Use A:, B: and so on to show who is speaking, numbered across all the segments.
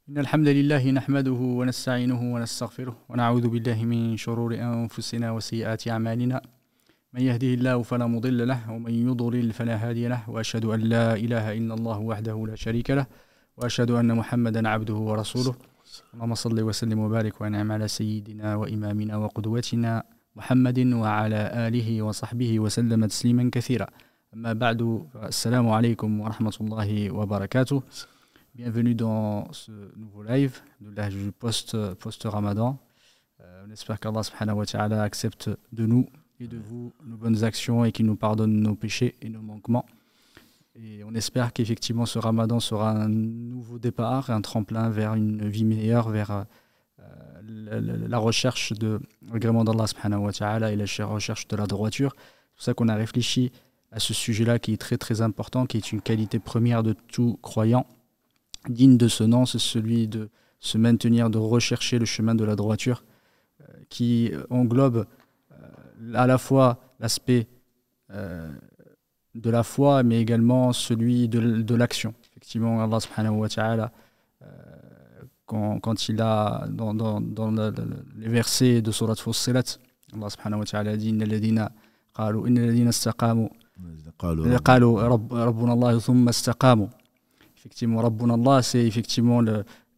A: إن الحمد لله نحمده ونستعينه ونستغفره ونعوذ بالله من شرور أنفسنا وسيئات أعمالنا من يهده الله فلا مضل له ومن يضلل فلا هادي له وأشهد أن لا إله إلا الله وحده لا شريك له وأشهد أن محمدا عبده ورسوله اللهم صل وسلم وبارك وأنعم على سيدنا وإمامنا وقدوتنا محمد وعلى آله وصحبه وسلم تسليما كثيرا أما بعد السلام عليكم ورحمة الله وبركاته. Bienvenue dans ce nouveau live de l'âge du post-Ramadan. On espère qu'Allah subhanahu wa ta'ala accepte de nous et de vous nos bonnes actions et qu'il nous pardonne nos péchés et nos manquements. Et on espère qu'effectivement ce Ramadan sera un nouveau départ, un tremplin vers une vie meilleure, vers la recherche de l'agrément d'Allah subhanahu wa ta'ala et la recherche de la droiture. C'est pour ça qu'on a réfléchi à ce sujet-là qui est très très important, qui est une qualité première de tout croyant. Digne de ce nom, c'est celui de se maintenir, de rechercher le chemin de la droiture qui englobe à la fois l'aspect de la foi mais également celui de l'action. Effectivement, Allah subhanahu wa ta'ala, quand il a dans les versets de Surat Fussilat, Allah subhanahu wa ta'ala dit Inna alladhina istaqamu qalu rabbuna Allah thumma istaqamu. Effectivement, Rabbuna Allah, c'est effectivement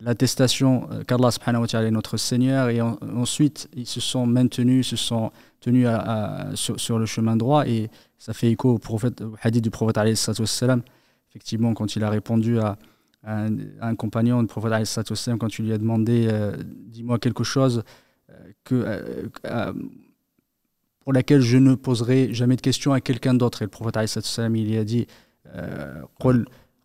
A: l'attestation qu'Allah subhanahu wa ta'ala est notre Seigneur, et ensuite ils se sont maintenus, se sont tenus sur le chemin droit, et ça fait écho au hadith du prophète alayhi salatu wassalam. Effectivement, quand il a répondu à un compagnon du prophète alayhi salatu wassalam, quand il lui a demandé dis-moi quelque chose pour laquelle je ne poserai jamais de questions à quelqu'un d'autre, et le prophète alayhi salatu wassalam, il lui a dit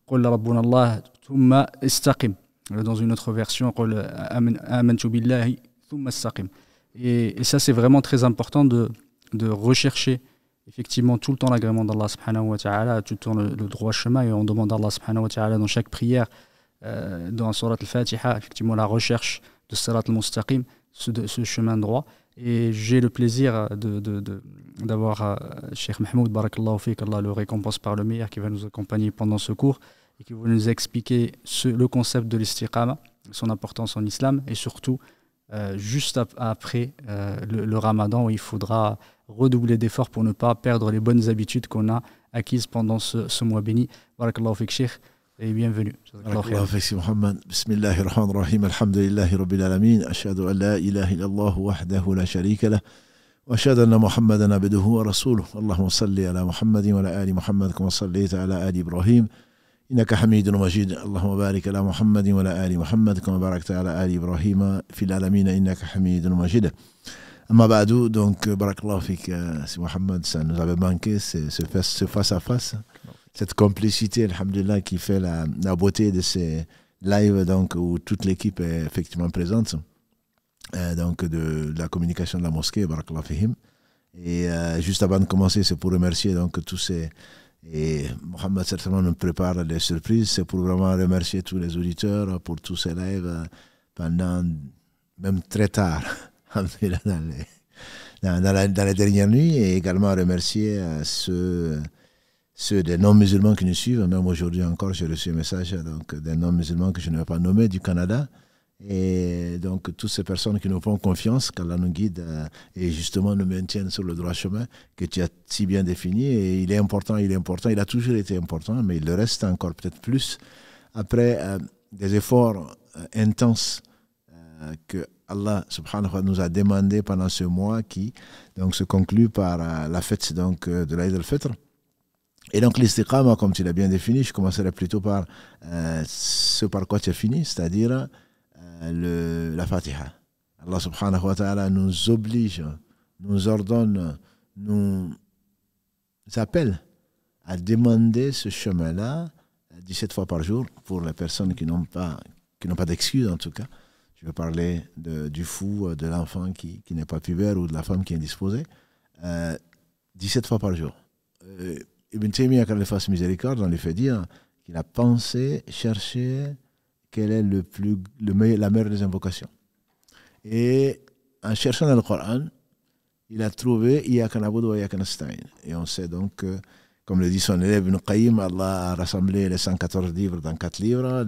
A: قل ربنا الله ثم استقم. Dans une autre version قل آمنت بالله ثم استقم. Et ça, c'est vraiment très important de rechercher effectivement tout le temps l'agrément d'Allah subhanahu wa ta'ala, tout le temps le droit chemin, et on demande à Allah subhanahu wa ta'ala dans chaque prière, dans Surat al-Fatiha, effectivement la recherche de Sirat al-Mustaqim, ce chemin droit. Et j'ai le plaisir d'avoir Cheikh Mahmoud, barakallahu fiqh, Allah le récompense par le meilleur, qui va nous accompagner pendant ce cours et qui va nous expliquer le concept de l'istiqama, son importance en islam, et surtout juste après le Ramadan, où il faudra redoubler d'efforts pour ne pas perdre les bonnes habitudes qu'on a acquises pendant ce mois béni. Barakallahu fiqh, Cheikh, et bienvenue.
B: Barakallahu fiqh Muhammad. Bismillahir Rahmanir Rahim. Alhamdulillahi Rabbil Alamin. Ashhadu an la ilaha illallah wahdahu la sharika lah. وأشهد أن محمدا عبده ورسوله اللهم صل على محمد وعلى آل محمد كما صليت على آل إبراهيم إنك حميد مجيد اللهم بارك على محمد وعلى آل محمد كما باركت على آل إبراهيم في العالمين إنك حميد مجيد. أما بعد, donc barakallahu fik, c'est Mohamed, ça nous avait manqué ce face à face, cette complicité, alhamdulillah, qui fait la beauté de ces lives, donc où toute l'équipe est effectivement présente. Donc de la communication de la mosquée, barakallahu fihim. Et juste avant de commencer, c'est pour remercier donc tous ces, et Mohamed certainement nous prépare les surprises, c'est pour vraiment remercier tous les auditeurs pour tous ces lives pendant même très tard dans les dernières nuits, et également remercier ceux des non-musulmans qui nous suivent. Même aujourd'hui encore, j'ai reçu un message donc des non-musulmans que je ne vais pas nommer du Canada. Et donc toutes ces personnes qui nous font confiance, qu'Allah nous guide et justement nous maintiennent sur le droit chemin que tu as si bien défini. Et il est important, il a toujours été important, mais il le reste encore peut-être plus après des efforts intenses que Allah subhanahu wa ta'ala nous a demandé pendant ce mois qui donc se conclut par la fête donc de l'Aïd al-Fitr. Et donc l'istiqama, comme tu l'as bien défini, je commencerai plutôt par ce par quoi tu as fini, c'est-à-dire la Fatiha. Allah subhanahu wa ta'ala nous oblige, nous ordonne, nous appelle à demander ce chemin-là 17 fois par jour pour les personnes qui n'ont pas d'excuses en tout cas. Je vais parler du fou, de l'enfant qui n'est pas pubère ou de la femme qui est indisposée. 17 fois par jour. Ibn Taymiyyah, quand il fasse miséricorde, on lui fait dire qu'il a pensé, cherché quelle est la meilleure des invocations. Et en cherchant dans le Coran, il a trouvé Iyyaka na'budu wa iyyaka nasta'in. Et on sait donc Comme le dit son élève Ibn Qayyim, Allah a rassemblé les 114 livres dans 4 livres.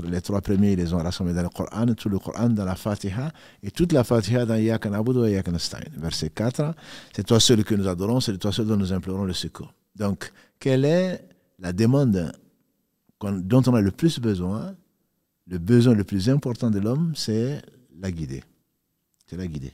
B: Les 3 premiers, ils les ont rassemblés dans le Coran, tout le Coran dans la Fatiha, et toute la Fatiha dans Iyyaka na'budu wa iyyaka nasta'in. Verset 4, c'est toi seul que nous adorons, c'est toi seul dont nous implorons le secours. Donc, quelle est la demande dont on a le plus besoin? Le besoin le plus important de l'homme, c'est la guider. C'est la guider.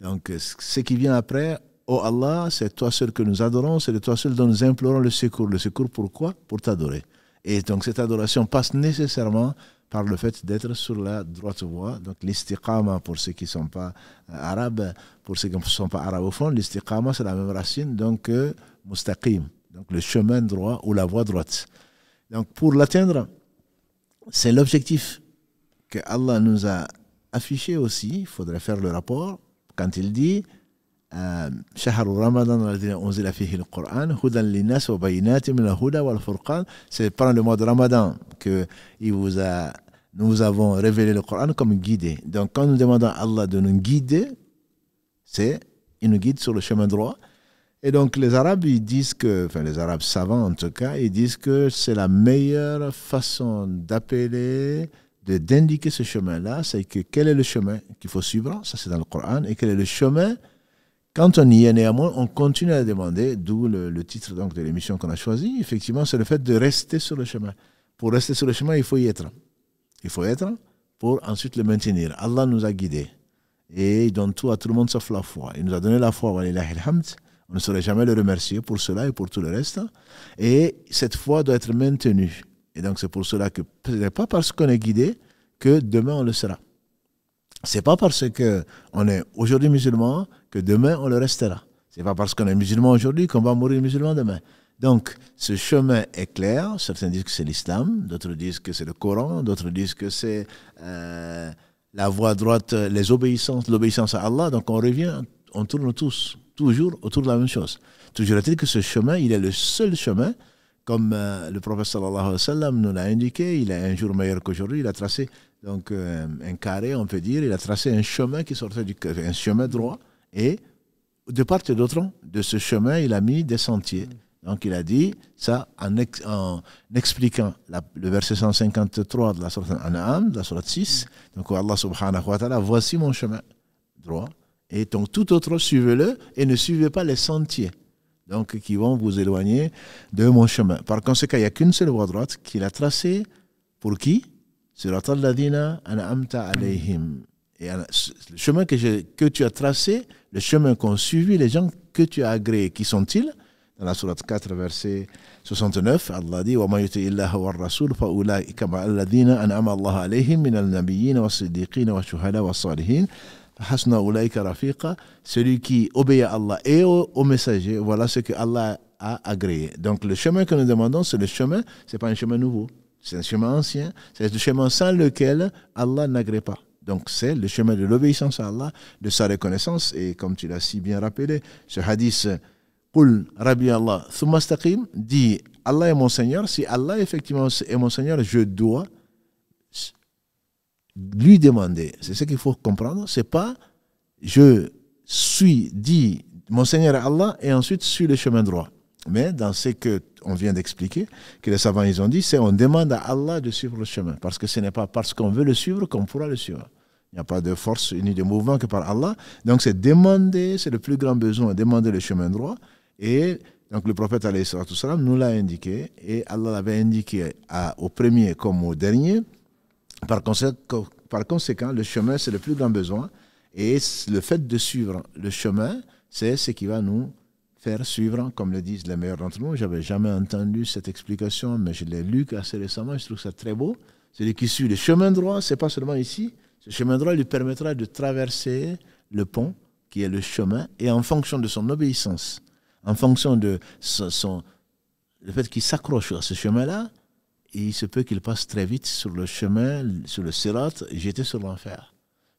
B: Donc, ce qui vient après, oh Allah, c'est toi seul que nous adorons, c'est de toi seul dont nous implorons le secours. Le secours pourquoi? Pour t'adorer. Et donc cette adoration passe nécessairement par le fait d'être sur la droite voie. Donc l'istiqama, pour ceux qui ne sont pas arabes, pour ceux qui ne sont pas arabophones, l'istiqama c'est la même racine, donc mustaqim, donc le chemin droit ou la voie droite. Donc pour l'atteindre, c'est l'objectif que Allah nous a affiché aussi. Il faudrait faire le rapport quand il dit شهر رمضان الذي أنزل فيه القرآن هدى للناس وبينات من الهدى والفرقان. C'est pendant le mois de Ramadan que nous avons révélé le Coran comme guidé. Donc quand nous demandons à Allah de nous guider, il nous guide sur le chemin droit. Et donc les Arabes, ils disent que, enfin les Arabes savants en tout cas, ils disent que c'est la meilleure façon d'appeler, d'indiquer ce chemin-là, c'est que quel est le chemin qu'il faut suivre, ça c'est dans le Coran, et quel est le chemin. Quand on y est néanmoins, on continue à demander, d'où le titre donc, de l'émission qu'on a choisi. Effectivement, c'est le fait de rester sur le chemin. Pour rester sur le chemin, il faut y être. Il faut être pour ensuite le maintenir. Allah nous a guidés. Et il donne tout à tout le monde sauf la foi. Il nous a donné la foi. Walillahi alhamd. On ne saurait jamais le remercier pour cela et pour tout le reste. Et cette foi doit être maintenue. Et donc c'est pour cela que ce n'est pas parce qu'on est guidé que demain on le sera. C'est pas parce qu'on est aujourd'hui musulman que demain on le restera. C'est pas parce qu'on est musulman aujourd'hui qu'on va mourir musulman demain. Donc, ce chemin est clair. Certains disent que c'est l'islam, d'autres disent que c'est le Coran, d'autres disent que c'est la voie droite, l'obéissance à Allah. Donc, on revient, on tourne toujours autour de la même chose. Toujours est-il que ce chemin, il est le seul chemin, comme le prophète sallallahu alayhi wa sallam nous l'a indiqué. Il a un jour meilleur qu'aujourd'hui. Il a tracé donc un carré, on peut dire. Il a tracé un chemin qui sortait un chemin droit. Et de part et d'autre de ce chemin, il a mis des sentiers. Donc il a dit ça en expliquant le verset 153 de la sourate An'am, de la sourate 6. Donc Allah subhanahu wa ta'ala, voici mon chemin droit. Et donc tout autre, suivez-le et ne suivez pas les sentiers. Donc qui vont vous éloigner de mon chemin. Par conséquent, il n'y a qu'une seule voie droite qu'il a tracée pour qui? Siratal ladhina an'amta alayhim. Et le chemin que tu as tracé, le chemin qu'ont suivi les gens que tu as agréés, qui sont-ils? Dans la sourate 4, verset 69, Allah dit وَمَا يُطِعِ اللَّهَ وَالرَّسُولَ فَأُولَٰئِكَ مَعَ الَّذِينَ أَنْعَمَ اللَّهُ عَلَيْهِم مِّنَ النَّبِيِّينَ وَالصِّدِّيقِينَ وَالشُّهَدَاءِ وَالصَّالِحِينَ فَحَسُنَ أُولَٰئِكَ رَفِيقًا. Celui qui obéit à Allah et au messager, voilà ce que Allah a agréé. Donc le chemin que nous demandons, c'est le chemin, c'est pas un chemin nouveau, c'est un chemin ancien, c'est le chemin sans lequel Allah n'agrée pas. Donc c'est le chemin de l'obéissance à Allah, de sa reconnaissance. Et comme tu l'as si bien rappelé, ce hadith Qul Rabbi Allah thumma istaqim dit Allah est mon Seigneur. Si Allah effectivement est mon Seigneur, je dois lui demander. C'est ce qu'il faut comprendre. C'est pas je dis mon Seigneur est Allah et ensuite suis le chemin droit. Mais dans ce qu'on vient d'expliquer, que les savants ils ont dit, c'est on demande à Allah de suivre le chemin. Parce que ce n'est pas parce qu'on veut le suivre qu'on pourra le suivre. Il n'y a pas de force ni de mouvement que par Allah. Donc c'est demander, c'est le plus grand besoin, demander le chemin droit. Et donc le prophète alayhi salatu salam nous l'a indiqué. Et Allah l'avait indiqué au premier comme au dernier. Par conséquent, le chemin c'est le plus grand besoin. Et le fait de suivre le chemin, c'est ce qui va nous faire suivre, comme le disent les meilleurs d'entre nous. Je n'avais jamais entendu cette explication, mais je l'ai lu assez récemment. Je trouve ça très beau. Celui qui suit le chemin droit, ce n'est pas seulement ici. Ce chemin droit lui permettra de traverser le pont, qui est le chemin, et en fonction de son obéissance, en fonction de le fait qu'il s'accroche à ce chemin-là, il se peut qu'il passe très vite sur le chemin, sur le sirat, jeté sur l'enfer.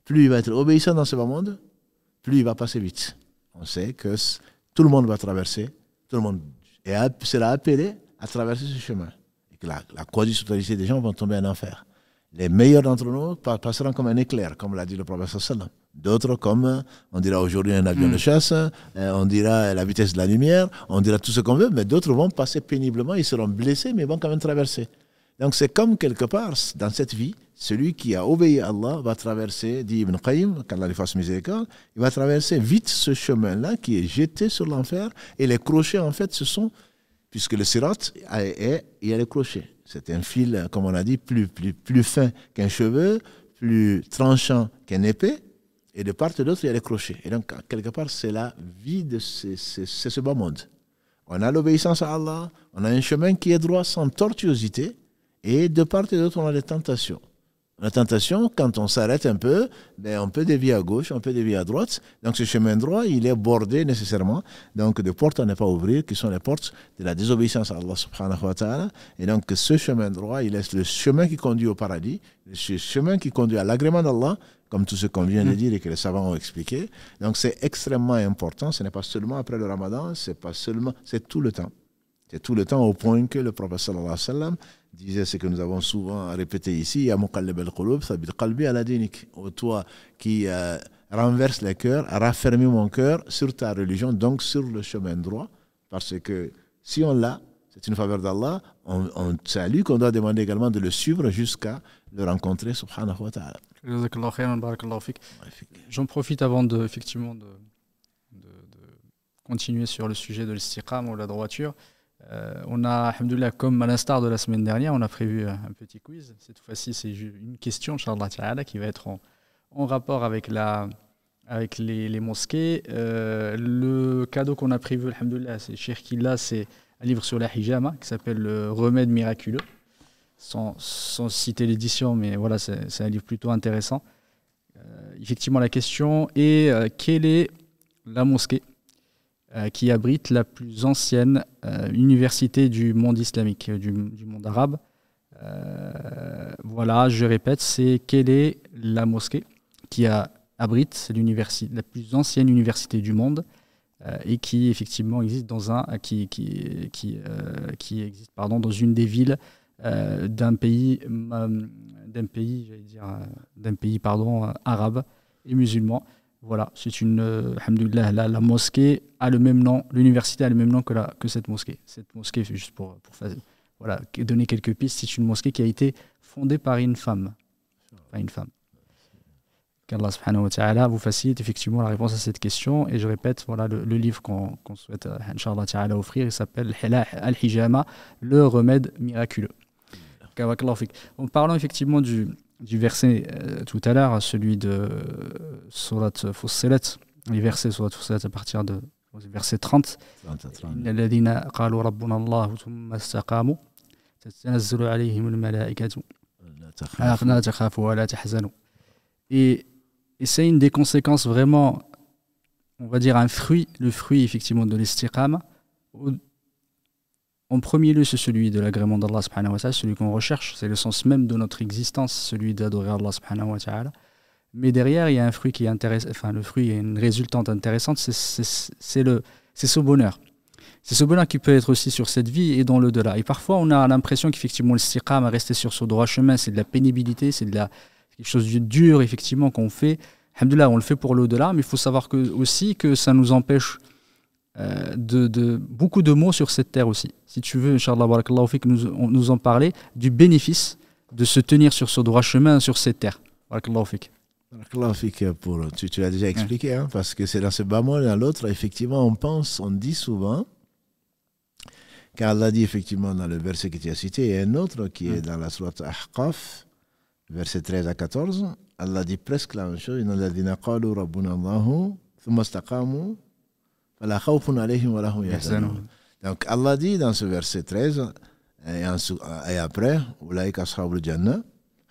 B: Plus il va être obéissant dans ce bas monde, plus il va passer vite. On sait que tout le monde va traverser, tout le monde sera appelé à traverser ce chemin. Et que la quasi-totalité des gens vont tomber en enfer. Les meilleurs d'entre nous passeront comme un éclair, comme l'a dit le prophète sallallahu alayhi wa sallam. D'autres, comme on dira aujourd'hui un avion de chasse, on dira la vitesse de la lumière, on dira tout ce qu'on veut, mais d'autres vont passer péniblement, ils seront blessés, mais ils vont quand même traverser. Donc c'est comme quelque part, dans cette vie, celui qui a obéi à Allah va traverser, dit Ibn Qayyim, qu'Allah lui fasse miséricorde, il va traverser vite ce chemin-là qui est jeté sur l'enfer, et les crochets, en fait, ce sont, puisque le sirat, il y a les crochets. C'est un fil, comme on a dit, plus fin qu'un cheveu, plus tranchant qu'une épée, et de part et d'autre, il y a les crochets. Et donc, quelque part, c'est la vie de ce bas monde. On a l'obéissance à Allah, on a un chemin qui est droit sans tortuosité, et de part et d'autre, on a des tentations. La tentation, quand on s'arrête un peu, ben on peut dévier à gauche, on peut dévier à droite. Donc ce chemin droit, il est bordé nécessairement. Donc de portes à ne pas ouvrir, qui sont les portes de la désobéissance à Allah subhanahu wa ta'ala. Et donc ce chemin droit, il est le chemin qui conduit au paradis, le chemin qui conduit à l'agrément d'Allah, comme tout ce qu'on vient de dire et que les savants ont expliqué. Donc c'est extrêmement important. Ce n'est pas seulement après le Ramadan, c'est tout le temps. C'est tout le temps au point que le prophète sallallahu alayhi wa sallam disait ce que nous avons souvent répété ici, ya muqallib al-qulub, thabbit qalbi ala dinik. Ô toi qui renverse les cœurs, raffermis mon cœur sur ta religion, donc sur le chemin droit, parce que si on l'a, c'est une faveur d'Allah, c'est à lui qu'on doit demander également de le suivre jusqu'à le rencontrer, subhanahu wa ta'ala.
A: J'en profite avant de continuer sur le sujet de l'istiqam ou la droiture. On a, alhamdoulilah, comme à l'instar de la semaine dernière, on a prévu un petit quiz. Cette fois-ci, c'est une question, Inch'Allah Ta'ala, qui va être en rapport avec les mosquées. Le cadeau qu'on a prévu, alhamdoulilah, c'est Cheikh Killa, c'est un livre sur la hijama qui s'appelle Le remède miraculeux. Sans citer l'édition, mais voilà, c'est un livre plutôt intéressant. Effectivement, la question est quelle est la mosquée qui abrite la plus ancienne université du monde islamique, du monde arabe. Voilà, je répète, c'est quelle est la mosquée qui abrite la plus ancienne université du monde et qui effectivement existe dans dans une des villes d'un pays arabe et musulman. Voilà, c'est alhamdoulilah, la mosquée a le même nom, l'université a le même nom que cette mosquée. Cette mosquée, juste pour donner quelques pistes, c'est une mosquée qui a été fondée par une femme. Qu'Allah subhanahu wa ta'ala vous facilite effectivement la réponse à cette question. Et je répète, voilà le livre qu'on souhaite, Inch'Allah ta'ala, offrir, il s'appelle Al-Hijama, le remède miraculeux. En parlant effectivement du verset tout à l'heure, celui de Surat Fussilat, les versets Surat Fussilat à partir de verset 30. Alladhina qalu rabbuna Allah thumma istaqamu tatanazzalu alayhim al-malaikatu la takhafu wa la tahzanu. Et c'est une des conséquences vraiment, on va dire le fruit effectivement de l'istiqama. En premier lieu, c'est celui de l'agrément d'Allah subhanahu wa ta'ala, celui qu'on recherche, c'est le sens même de notre existence, celui d'adorer Allah subhanahu wa ta'ala. Mais derrière, il y a un fruit qui est intéressant, le fruit est une résultante intéressante, c'est ce bonheur. C'est ce bonheur qui peut être aussi sur cette vie et dans l'au-delà. Et parfois, on a l'impression qu'effectivement, l'istiqam, à rester sur ce droit chemin, c'est de la pénibilité, c'est quelque chose de dur, effectivement, qu'on fait. Alhamdoulilah, on le fait pour l'au-delà, mais il faut savoir aussi que ça nous empêche de beaucoup de mots sur cette terre aussi. Si tu veux, Inch'Allah, barakallahu fik, nous en parler du bénéfice de se tenir sur ce droit chemin sur cette terre. Barakallahu fik.
B: Barakallahu fik, tu l'as déjà expliqué, hein, parce que c'est dans ce bas monde et dans l'autre, effectivement, on dit souvent, car Allah dit effectivement dans le verset que tu as cité, et un autre qui est dans la sourate Ahqaf, verset 13 à 14, Allah dit presque la même chose. Inna alladhina qalu rabbuna Allahu thumma istaqamu fala khawfun alayhim wa lahum yahzanun. Donc Allah dit dans ce verset 13 et après ulaika ashabul jannah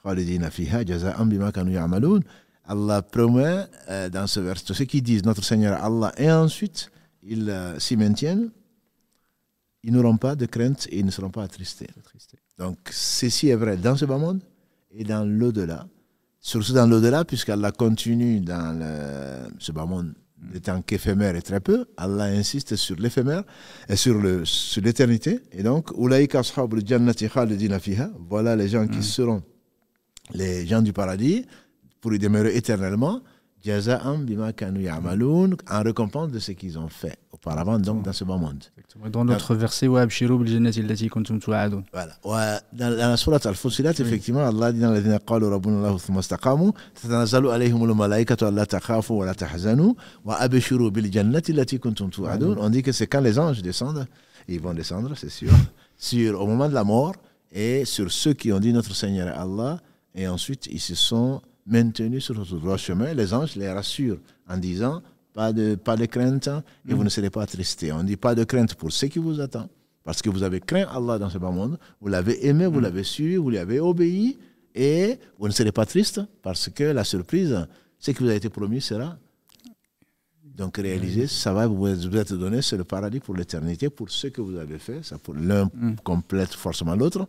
B: khalidina fiha jaza'an bima kanu ya'malun. Allah promet dans ce verset ceux qui disent notre Seigneur Allah et ensuite ils s'y maintiennent, ils n'auront pas de crainte et ils ne seront pas attristés. Donc ceci est vrai dans ce bas monde et dans l'au-delà. Surtout dans l'au-delà, puisqu'Allah continue dans ce bas monde n'étant qu'éphémère et très peu, Allah insiste sur l'éphémère et sur l'éternité. Et donc, Ulaïka ashabul jannati khalidina fiha, voilà les gens qui seront les gens du paradis pour y demeurer éternellement. Jaza'an bima kanu ya'maloun, en récompense de ce qu'ils ont fait auparavant, donc dans ce bas monde.
A: Dans l'autre verset, wa abshiru bil jannati allati kuntum tu'adun.
B: Voilà. Dans la sourate Al-Fussilat, effectivement, Allah dit dans les derniers qalu rabbuna Allahu thumma istaqamu, tatanazzalu alayhimul malaikatu alla takhafu wa la tahzanu wa abshiru bil jannati allati kuntum tu'adun. On dit que c'est quand les anges descendent, ils vont descendre, c'est sûr, au moment de la mort, et sur ceux qui ont dit notre Seigneur est Allah, et ensuite ils se sont maintenus sur notre droit chemin. Les anges les rassurent en disant pas de crainte et vous ne serez pas attristés. On dit pas de crainte pour ce qui vous attend, parce que vous avez craint Allah dans ce bas monde, vous l'avez aimé, vous l'avez suivi, vous lui avez obéi, et vous ne serez pas triste parce que la surprise, ce qui vous a été promis sera donc réalisé. Ça va vous être donné, c'est le paradis pour l'éternité, pour ce que vous avez fait. Ça, pour l'un complète forcément l'autre.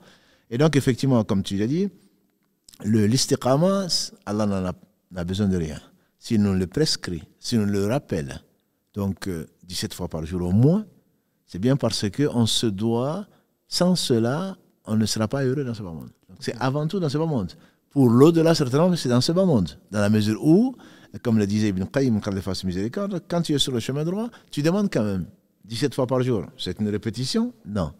B: Et donc effectivement, comme tu l'as dit, l'istiqama, Allah n'en a besoin de rien. Si nous le prescrit, si nous le rappelle, donc 17 fois par jour au moins, c'est bien parce qu'on se doit, sans cela, on ne sera pas heureux dans ce bas monde. Donc c'est avant tout dans ce bas monde. Pour l'au-delà, certainement, c'est dans ce bas monde. Dans la mesure où, comme le disait Ibn Qayyim, quand il fasse miséricorde, quand tu es sur le chemin droit, tu demandes quand même 17 fois par jour. C'est une répétition? Non.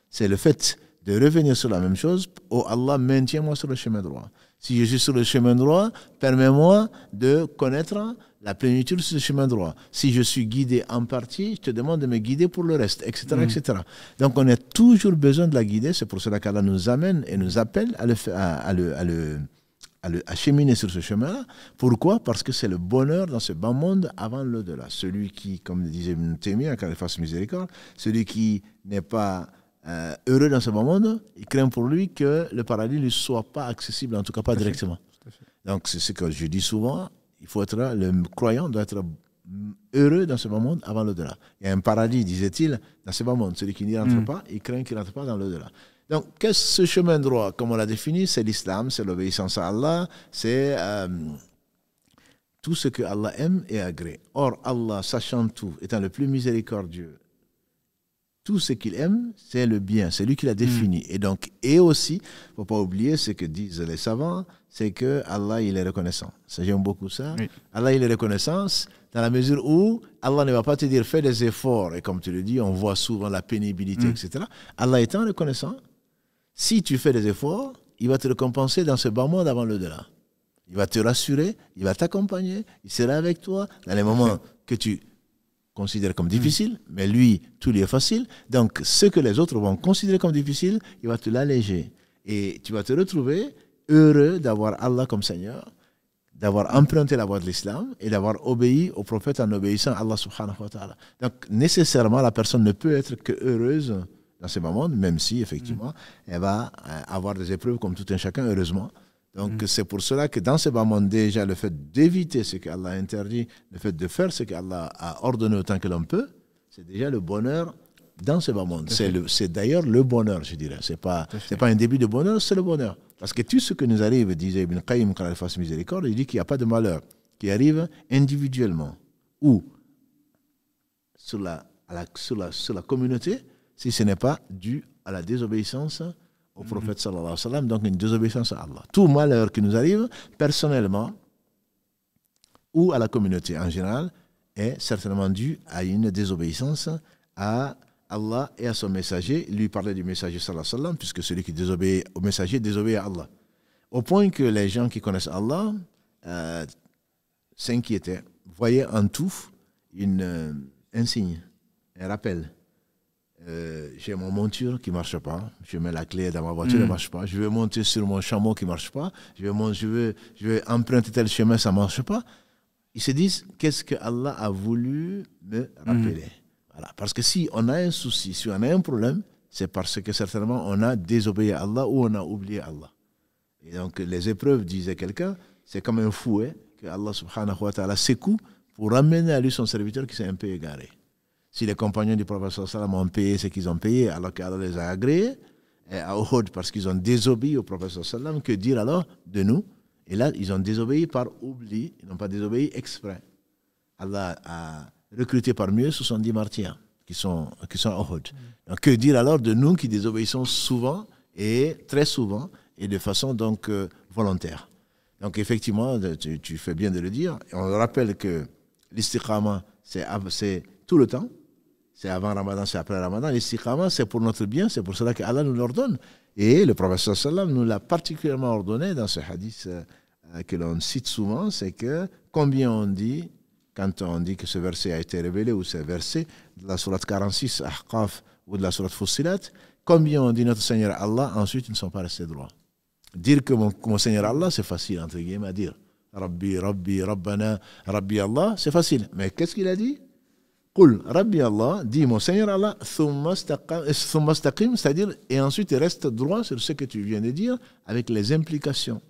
B: C'est le fait de revenir sur la même chose. Oh Allah, maintiens-moi sur le chemin droit. Si je suis sur le chemin droit, permets-moi de connaître la plénitude sur le chemin droit. Si je suis guidé en partie, je te demande de me guider pour le reste, etc. etc. Donc on a toujours besoin de la guider. C'est pour cela qu'Allah nous amène et nous appelle à cheminer sur ce chemin-là. Pourquoi? Parce que c'est le bonheur dans ce bas monde avant l'au-delà. Celui qui, comme le disait Ibn Taymiyyah, quand il fasse miséricorde, celui qui n'est pas heureux dans ce bas monde, il craint pour lui que le paradis ne lui soit pas accessible, en tout cas pas directement. Donc c'est ce que je dis souvent, le croyant doit être heureux dans ce bas monde avant l'au-delà. Il y a un paradis, disait-il, dans ce bas monde. Celui qui n'y rentre pas, il craint qu'il ne rentre pas dans l'au-delà. Donc, qu'est-ce que ce chemin droit? Comme on l'a défini, c'est l'islam, c'est l'obéissance à Allah, c'est tout ce que Allah aime et agrée. Or, Allah, sachant tout, étant le plus miséricordieux, tout ce qu'il aime, c'est le bien, c'est lui qui l'a défini. Et donc, et aussi, il ne faut pas oublier ce que disent les savants, c'est que Allah, il est reconnaissant. Ça, j'aime beaucoup ça. Oui. Allah, il est reconnaissant dans la mesure où Allah ne va pas te dire fais des efforts. Et comme tu le dis, on voit souvent la pénibilité, etc. Allah étant reconnaissant, si tu fais des efforts, il va te récompenser dans ce bas monde avant l'au-delà. Il va te rassurer, il va t'accompagner, il sera avec toi dans les moments que tu considères comme difficiles, mais lui, tout lui est facile. Donc, ce que les autres vont considérer comme difficile, il va te l'alléger. Et tu vas te retrouver heureux d'avoir Allah comme Seigneur, d'avoir emprunté la voie de l'islam et d'avoir obéi au prophète en obéissant à Allah subhanahu wa ta'ala. Donc, nécessairement, la personne ne peut être que heureuse dans ce moment, même si, effectivement, elle va avoir des épreuves comme tout un chacun, heureusement. Donc, c'est pour cela que dans ce bas monde, déjà, le fait d'éviter ce qu'Allah a interdit, le fait de faire ce qu'Allah a ordonné autant que l'on peut, c'est déjà le bonheur dans ce bas monde. C'est d'ailleurs le bonheur, je dirais. C'est pas un début de bonheur, c'est le bonheur. Parce que tout ce que nous arrive, disait Ibn Qayyim quand il fasse miséricorde, il dit qu'il n'y a pas de malheur qui arrive individuellement ou sur la communauté, si ce n'est pas dû à la désobéissance au prophète sallallahu alayhi wa sallam, donc une désobéissance à Allah. Tout malheur qui nous arrive, personnellement, ou à la communauté en général, est certainement dû à une désobéissance à Allah et à son messager. Lui parlait du messager sallallahu alayhi wa sallam, puisque celui qui désobéit au messager désobéit à Allah. Au point que les gens qui connaissent Allah s'inquiétaient, voyaient en tout un signe, un rappel. J'ai mon monture qui ne marche pas, je mets la clé dans ma voiture, elle ne marche pas, je veux monter sur mon chameau qui ne marche pas, je veux emprunter tel chemin, ça ne marche pas. Ils se disent, qu'est-ce que Allah a voulu me rappeler? Voilà. Parce que si on a un souci, si on a un problème, c'est parce que certainement on a désobéi à Allah ou on a oublié Allah. Et donc les épreuves, disait quelqu'un, c'est comme un fouet que Allah subhanahu wa ta'ala secoue pour ramener à lui son serviteur qui s'est un peu égaré. Si les compagnons du prophète sallallahu alayhi wa sallam ont payé ce qu'ils ont payé, alors qu'Allah les a agréés, à Uhud parce qu'ils ont désobéi au prophète sallallahu alayhi wa sallam, que dire alors de nous? Et là, ils ont désobéi par oubli, ils n'ont pas désobéi exprès. Allah a recruté parmi eux 70 martyrs qui sont à Uhud. Donc, que dire alors de nous qui désobéissons souvent et très souvent et de façon donc volontaire? Donc effectivement, tu fais bien de le dire. On rappelle que l'istiqama, c'est tout le temps. C'est avant Ramadan, c'est après Ramadan. L'istiqama, c'est pour notre bien, c'est pour cela qu'Allah nous l'ordonne. Et le prophète sallam nous l'a particulièrement ordonné dans ce hadith que l'on cite souvent, c'est que combien on dit, quand on dit que ce verset a été révélé, ou ce verset de la sourate 46, Ahqaf, ou de la sourate Fussilat, combien on dit notre Seigneur Allah, ensuite ils ne sont pas restés droits. Dire que mon Seigneur Allah, c'est facile, entre guillemets, à dire. Rabbi, Rabbi, Rabbana, Rabbi Allah, c'est facile. Mais qu'est-ce qu'il a dit? Qul, Rabbi Allah, dit mon Seigneur Allah, thumma istaqim, c'est-à-dire, et ensuite il reste droit sur ce que tu viens de dire, avec les implications.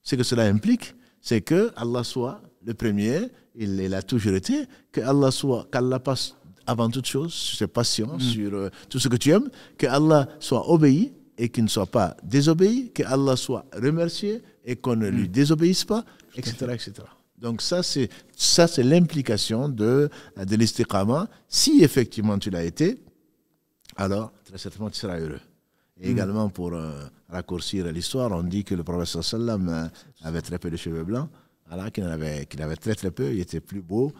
B: Ce que cela implique, c'est que Allah soit le premier, il a toujours été, qu'Allah passe avant toute chose sur ses passions, sur tout ce que tu aimes, qu'Allah soit obéi et qu'il ne soit pas désobéi, qu'Allah soit remercié et qu'on ne lui désobéisse pas, etc., etc. Donc ça, c'est l'implication de l'istiqama. Si effectivement tu l'as été, alors très certainement tu seras heureux. Et également, pour raccourcir l'histoire, on dit que le prophète sallam avait très peu de cheveux blancs, alors qu'il en avait très très peu, il était plus beau,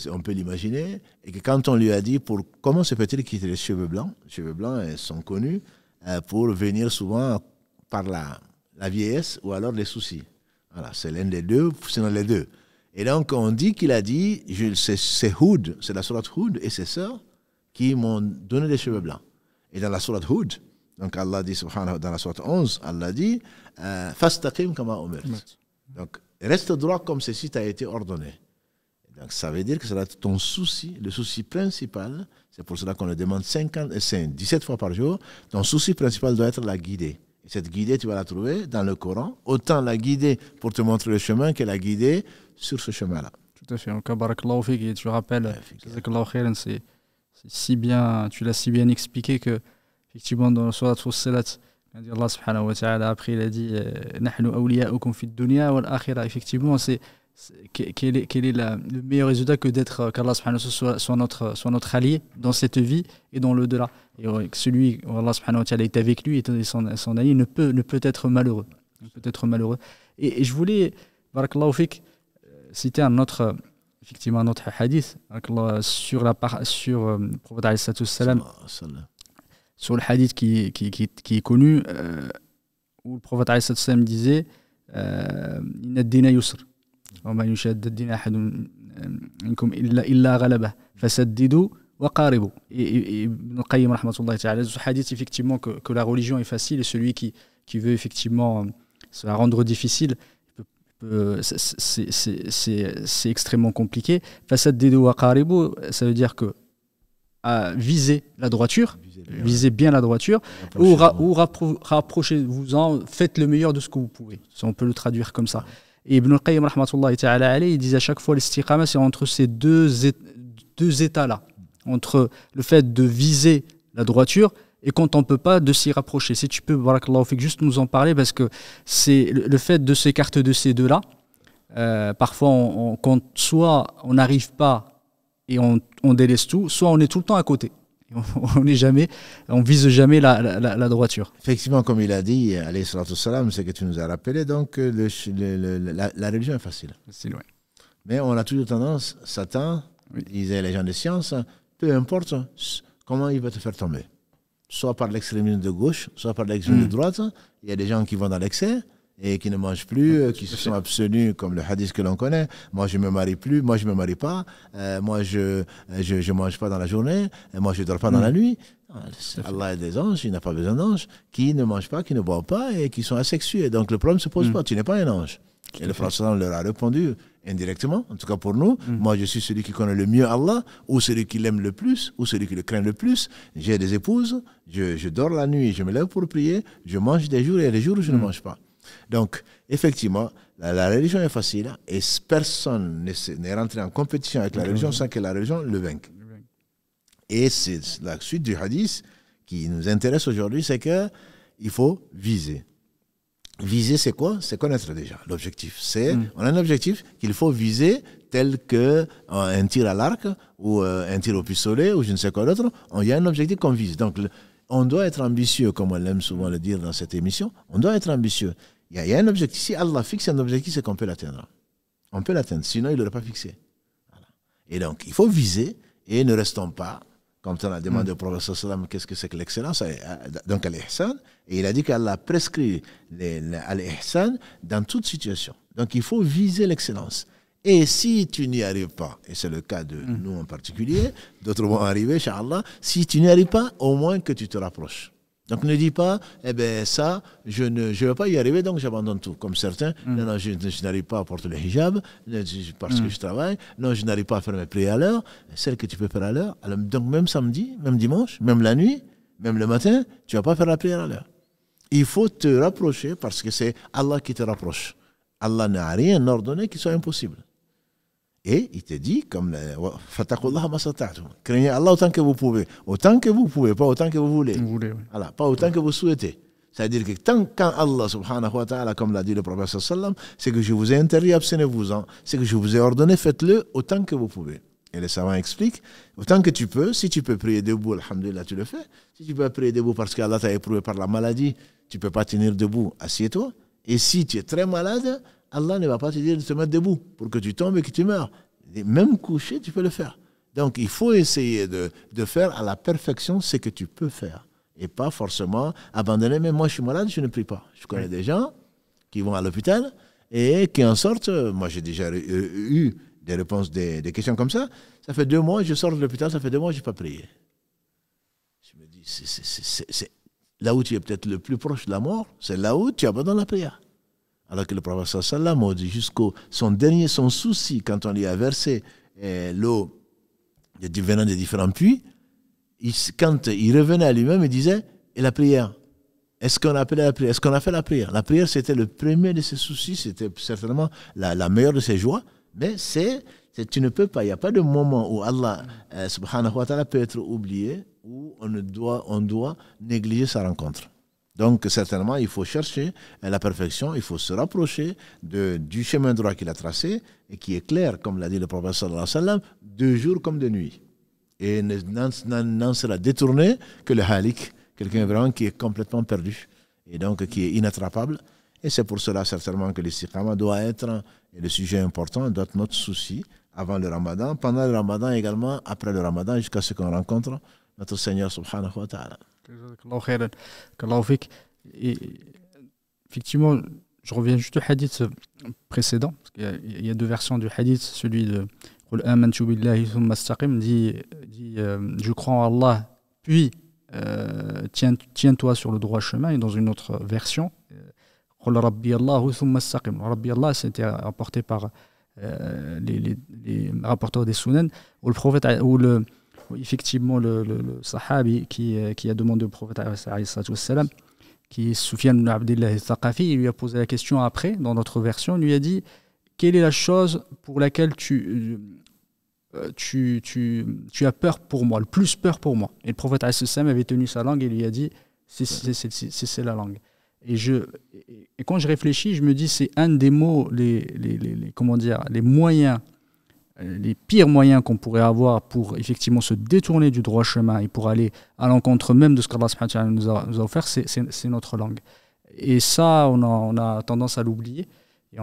B: on peut l'imaginer, et que quand on lui a dit comment se fait-il qu'il ait les cheveux blancs sont connus pour venir souvent par la vieillesse ou alors les soucis. Voilà, c'est l'un des deux, sinon les deux. Et donc on dit qu'il a dit, c'est Hud, c'est la sourate Hud et ses sœurs qui m'ont donné des cheveux blancs. Et dans la sourate Hud, donc Allah dit, subhanahu, dans la sourate 11, Allah dit, fastaqim kama umirt. Donc reste droit comme ceci t'a été ordonné. Donc ça veut dire que c'est ton souci, le souci principal, c'est pour cela qu'on le demande 17 fois par jour, ton souci principal doit être la guidée. Et cette guidée, tu vas la trouver dans le Coran, autant la guidée pour te montrer le chemin que la guidée sur ce chemin-là.
A: Tout à fait. Donc, barakallahu fik, et tu rappelles, c'est si bien, tu l'as si bien expliqué que, effectivement, dans le surat Fussilat, Allah subhanahu wa ta'ala, après, il a dit Nahnu awliya'ukum fid dunya wal akhirah. Effectivement, quel est le meilleur résultat que qu'Allah subhanahu wa ta'ala soit notre allié dans cette vie et dans l'au-delà. Et celui où Allah subhanahu wa ta'ala est avec lui et son allié ne peut être malheureux. Et je voulais, barakallahu fik, citer un autre hadith sur le prophète alayhi salatu wassalam, sur le hadith qui est connu, où le prophète alayhi salatu wassalam disait Inna ad-dina yusr wa ma yushadda ad-dina ahadun minkum illa ghalabah fasaddidu wa qaribu. Et Ibn al-Qayyim rahmatullahi ta'ala, ce hadith effectivement que la religion est facile et celui qui veut effectivement se la rendre difficile, c'est extrêmement compliqué. Fasaddidu wa qaribu, ça veut dire que viser la droiture, visez bien la droiture, ou rapprochez-vous-en, faites le meilleur de ce que vous pouvez. Ça, on peut le traduire comme ça. Et Ibn al-Qayyim rahmatullahi ta'ala alayhi, il disait à chaque fois l'istiqama, c'est entre ces deux états-là, entre le fait de viser la droiture et quand on ne peut pas, de s'y rapprocher. Si tu peux, barakallahu fik, juste nous en parler, parce que c'est le fait de s'écarter de ces deux-là, parfois quand soit on n'arrive pas et on délaisse tout, soit on est tout le temps à côté. On vise jamais la droiture.
B: Effectivement, comme il a dit, alayhi salatu wassalam, c'est que tu nous as rappelé, donc la religion est facile.
A: Facile, ouais.
B: Mais on a toujours tendance, Satan, disaient les gens de science, peu importe comment il va te faire tomber. Soit par l'extrémisme de gauche, soit par l'extrémisme de droite. Il y a des gens qui vont dans l'excès et qui ne mangent plus, qui se sont abstenus, comme le hadith que l'on connaît. Moi, je ne me marie plus, moi, je ne me marie pas, moi, je ne mange pas dans la journée, moi, je ne dors pas dans la nuit. Allah a des anges, il n'a pas besoin d'anges, qui ne mangent pas, qui ne boivent pas et qui sont asexués. Donc, le problème ne se pose pas, tu n'es pas un ange. Et le prophète leur a répondu indirectement, en tout cas pour nous. Moi, je suis celui qui connaît le mieux Allah, ou celui qui l'aime le plus, ou celui qui le craint le plus. J'ai des épouses, je dors la nuit, je me lève pour prier, je mange des jours et des jours où je ne mange pas. Donc, effectivement, la religion est facile et personne n'est rentré en compétition avec la religion sans que la religion le vainque. Et c'est la suite du hadith qui nous intéresse aujourd'hui, c'est qu'il faut viser. Viser, c'est quoi? C'est connaître déjà l'objectif. On a un objectif qu'il faut viser tel qu'un tir à l'arc ou un tir au pistolet ou je ne sais quoi d'autre. Il y a un objectif qu'on vise. Donc, on doit être ambitieux, comme on aime souvent le dire dans cette émission. On doit être ambitieux. Il y a un objectif. Si Allah fixe un objectif, c'est qu'on peut l'atteindre. On peut l'atteindre, sinon il ne l'aurait pas fixé. Voilà. Et donc, il faut viser et ne restons pas, comme on a demandé au prophète sallam, qu'est-ce que c'est que l'excellence, donc al-ihsan, et il a dit qu'Allah prescrit al-ihsan dans toute situation. Donc, il faut viser l'excellence. Et si tu n'y arrives pas, et c'est le cas de nous en particulier, d'autres vont arriver, Inch'Allah, si tu n'y arrives pas, au moins que tu te rapproches. Donc ne dis pas, eh bien ça, je ne vais pas y arriver, donc j'abandonne tout. Comme certains, non, je n'arrive pas à porter le hijab, parce que je travaille, non, je n'arrive pas à faire mes prières à l'heure, celle que tu peux faire à l'heure. Donc même samedi, même dimanche, même la nuit, même le matin, tu ne vas pas faire la prière à l'heure. Il faut te rapprocher parce que c'est Allah qui te rapproche. Allah n'a rien ordonné qui soit impossible. Et il te dit, comme craignez Allah autant que vous pouvez. Autant que vous pouvez, pas autant que vous voulez. Voilà, pas autant que vous souhaitez. C'est-à-dire que tant quand Allah subhanahu wa ta'ala, comme l'a dit le prophète sallam, c'est que je vous ai interdit, abstenez-vous-en. C'est que je vous ai ordonné, faites-le autant que vous pouvez. Et les savants expliquent, autant que tu peux, si tu peux prier debout, alhamdulillah, tu le fais. Si tu peux prier debout parce qu'Allah t'a éprouvé par la maladie, tu ne peux pas tenir debout, assieds-toi. Et si tu es très malade, Allah ne va pas te dire de te mettre debout pour que tu tombes et que tu meurs. Même couché, tu peux le faire. Donc, il faut essayer de faire à la perfection ce que tu peux faire. Et pas forcément abandonner. Mais moi, je suis malade, je ne prie pas. Je connais des gens qui vont à l'hôpital et qui en sortent. Moi, j'ai déjà eu des réponses, des questions comme ça. Ça fait 2 mois, je sors de l'hôpital, ça fait 2 mois, je n'ai pas prié. Je me dis, c'est là où tu es peut-être le plus proche de la mort, c'est là où tu abandonnes la prière. Alors que le prophète sallam a dit jusqu'au son souci, quand on lui a versé l'eau venant des différents puits, quand il revenait à lui-même, il disait, et la prière, est-ce qu'on a appelé la prière? Est-ce qu'on a fait la prière? La prière, c'était le premier de ses soucis, c'était certainement la meilleure de ses joies, mais tu ne peux pas, il n'y a pas de moment où Allah subhanahu wa ta'ala peut être oublié, où on doit négliger sa rencontre. Donc, certainement, il faut chercher la perfection, il faut se rapprocher du chemin droit qu'il a tracé et qui est clair, comme l'a dit le prophète sallallahu alayhi wa sallam, de jour comme de nuit. Et n'en sera détourné que le halik, quelqu'un vraiment qui est complètement perdu et donc qui est inattrapable. Et c'est pour cela, certainement, que l'istiqama doit être le sujet important, doit être notre souci avant le ramadan, pendant le ramadan également, après le ramadan, jusqu'à ce qu'on rencontre notre Seigneur subhanahu wa ta'ala.
A: Et effectivement, je reviens juste au hadith précédent, parce qu'il y a 2 versions du hadith, celui de Qul amantu billahi thumma istaqim dit je crois en Allah, puis tiens-toi sur le droit chemin, et dans une autre version, Qul rabbi Allahu thumma istaqim. Rabbi Allah, c'était apporté par les rapporteurs des Sunan, où le prophète, effectivement le sahabi qui a demandé au prophète qui est Soufiane ibn Abdillah al-Thaqafi, il lui a posé la question après, dans notre version, il lui a dit quelle est la chose pour laquelle tu as peur pour moi, le plus peur pour moi. Et le prophète avait tenu sa langue et lui a dit c'est la langue. Et quand je réfléchis, je me dis c'est un des mots, les moyens, les pires moyens qu'on pourrait avoir pour effectivement se détourner du droit chemin et pour aller à l'encontre même de ce qu'Allah subhanahu wa ta'ala nous a offert, c'est notre langue. Et ça, on a tendance à l'oublier. Et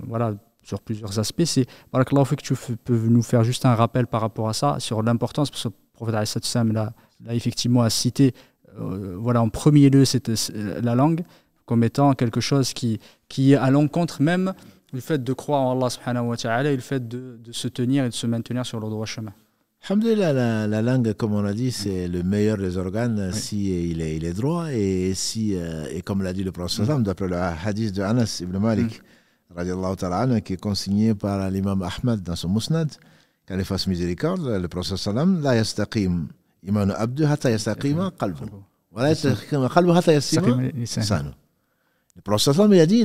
A: voilà, sur plusieurs aspects. Barakallahu fik, tu peux nous faire juste un rappel par rapport à ça, sur l'importance, parce que le prophète l'a effectivement cité, voilà, en premier lieu, la langue, comme étant quelque chose qui est à l'encontre même du fait de croire en Allah subhanahu wa ta'ala et le fait de se tenir et de se maintenir sur le droit chemin.
B: Alhamdulillah, la langue, comme on l'a dit, c'est le meilleur des organes si il est droit et comme l'a dit le prophète d'après le hadith de Anas ibn Malik, radiallahu ta'ala, qui est consigné par l'imam Ahmad dans son Musnad, qu'Allah fasse miséricorde, le prophète sallam, la yastaqim imanu abdu hatta yastaqima qalbu. Wa la yastaqima qalbu hatta yastaqima lisanu. Le prophète sallam, il a dit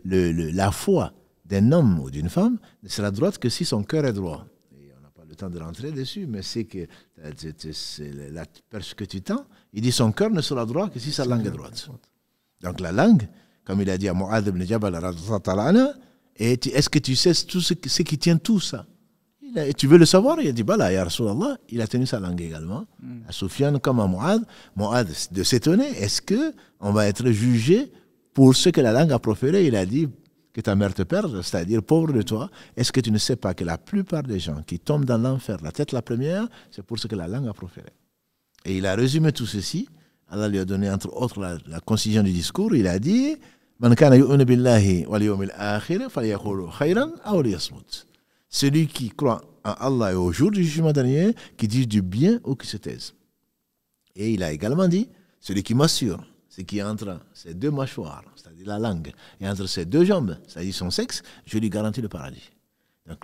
B: la foi d'un homme ou d'une femme ne sera droite que si son cœur est droit. Et on n'a pas le temps de rentrer dessus, mais c'est que c'est la perche que tu tends. Il dit son cœur ne sera droit que si sa langue est droite. Donc la langue, comme il a dit à Mu'adh ibn Jabal, est-ce que tu sais tout ce qui tient tout ça? Et tu veux le savoir? Il a dit, bah ya Rasulallah, il a tenu sa langue également. À Soufiane comme à Mu'adh de s'étonner, est-ce qu'on va être jugé pour ce que la langue a proféré, il a dit que ta mère te perde, c'est-à-dire pauvre de toi. Est-ce que tu ne sais pas que la plupart des gens qui tombent dans l'enfer, la tête la première, c'est pour ce que la langue a proféré. Et il a résumé tout ceci. Allah lui a donné entre autres la concision du discours. Il a dit Man kana yu'minu billahi wal yawmil akhir falyaqulu khayran aw liyasmut. Celui qui croit en Allah et au jour du jugement dernier, qui dit du bien ou qui se taise. Et il a également dit celui qui m'assure, ce qui est entre ses deux mâchoires, c'est-à-dire la langue, et entre ses deux jambes, c'est-à-dire son sexe, je lui garantis le paradis. Donc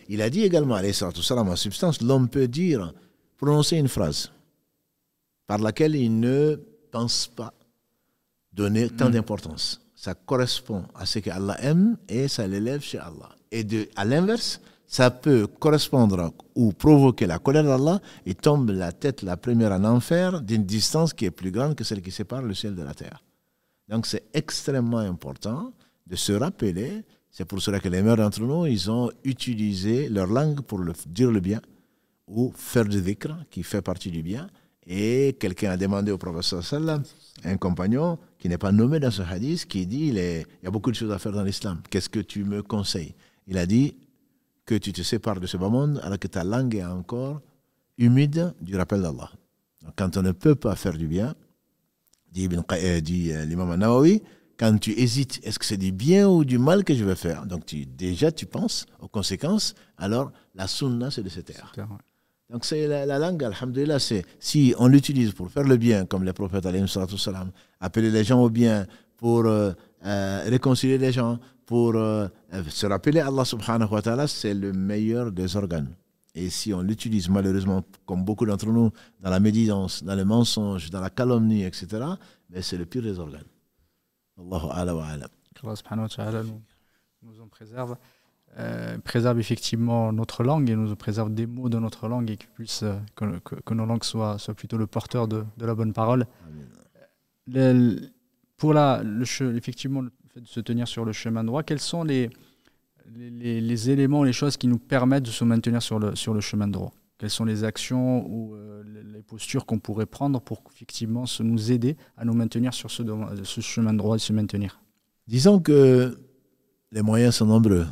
B: il a dit également, alayhi salatu wassalam, en substance, l'homme peut dire, prononcer une phrase par laquelle il ne pense pas donner tant d'importance. Ça correspond à ce que Allah aime et ça l'élève chez Allah. Et à l'inverse, ça peut correspondre ou provoquer la colère d'Allah et tombe la tête la première en enfer d'une distance qui est plus grande que celle qui sépare le ciel de la terre. Donc c'est extrêmement important de se rappeler. C'est pour cela que les meilleurs d'entre nous, ils ont utilisé leur langue pour dire le bien ou faire du dhikr qui fait partie du bien. Et quelqu'un a demandé au professeur sallam, un compagnon qui n'est pas nommé dans ce hadith, qui dit il y a beaucoup de choses à faire dans l'islam. Qu'est-ce que tu me conseilles? Il a dit que tu te sépares de ce bas monde alors que ta langue est encore humide du rappel d'Allah. Donc, quand on ne peut pas faire du bien, dit l'imam Nawawi, quand tu hésites, est-ce que c'est du bien ou du mal que je vais faire? Donc déjà tu penses aux conséquences, alors la sunna c'est de se taire. Donc c'est la langue, alhamdoulilah, si on l'utilise pour faire le bien, comme les prophètes, alayhi salatu salam, appeler les gens au bien, pour réconcilier les gens, pour se rappeler Allah subhanahu wa ta'ala, c'est le meilleur des organes. Et si on l'utilise malheureusement, comme beaucoup d'entre nous, dans la médisance, dans le mensonge, dans la calomnie, etc., ben c'est le pire des organes. Allahu a'la wa a'lam.
A: Allah subhanahu wa ta'ala nous en préserve. Préserve effectivement notre langue et nous préserve des mots de notre langue et que nos langues soient plutôt le porteur de la bonne parole. Effectivement, le fait de se tenir sur le chemin droit, quels sont les éléments, les choses qui nous permettent de se maintenir sur le chemin droit? Quelles sont les actions ou les postures qu'on pourrait prendre pour effectivement nous aider à nous maintenir sur ce chemin droit et se maintenir?
B: Disons que les moyens sont nombreux.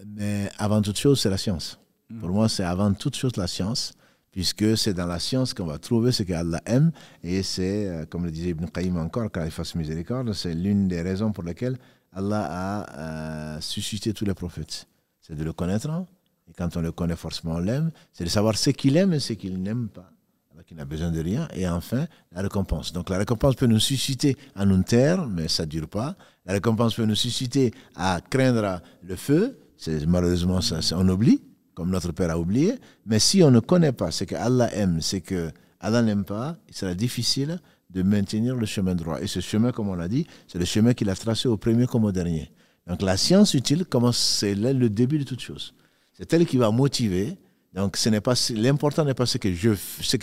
B: Mais avant toute chose, c'est la science. Pour moi, c'est avant toute chose la science, puisque c'est dans la science qu'on va trouver ce qu'Allah aime. Et c'est, comme le disait Ibn Qayyim encore, quand il fasse miséricorde, c'est l'une des raisons pour lesquelles Allah a suscité tous les prophètes. C'est de le connaître. Et quand on le connaît, forcément, on l'aime. C'est de savoir ce qu'il aime et ce qu'il n'aime pas. Alors qu'il n'a besoin de rien. Et enfin, la récompense. Donc la récompense peut nous susciter à nous taire, mais ça ne dure pas. La récompense peut nous susciter à craindre le feu. Malheureusement, on oublie, comme notre père a oublié. Mais si on ne connaît pas ce que Allah aime, ce que Allah n'aime pas, il sera difficile de maintenir le chemin droit. Et ce chemin, comme on l'a dit, c'est le chemin qu'il a tracé au premier comme au dernier. Donc la science utile, c'est le début de toute chose. C'est elle qui va motiver. Donc l'important n'est pas ce que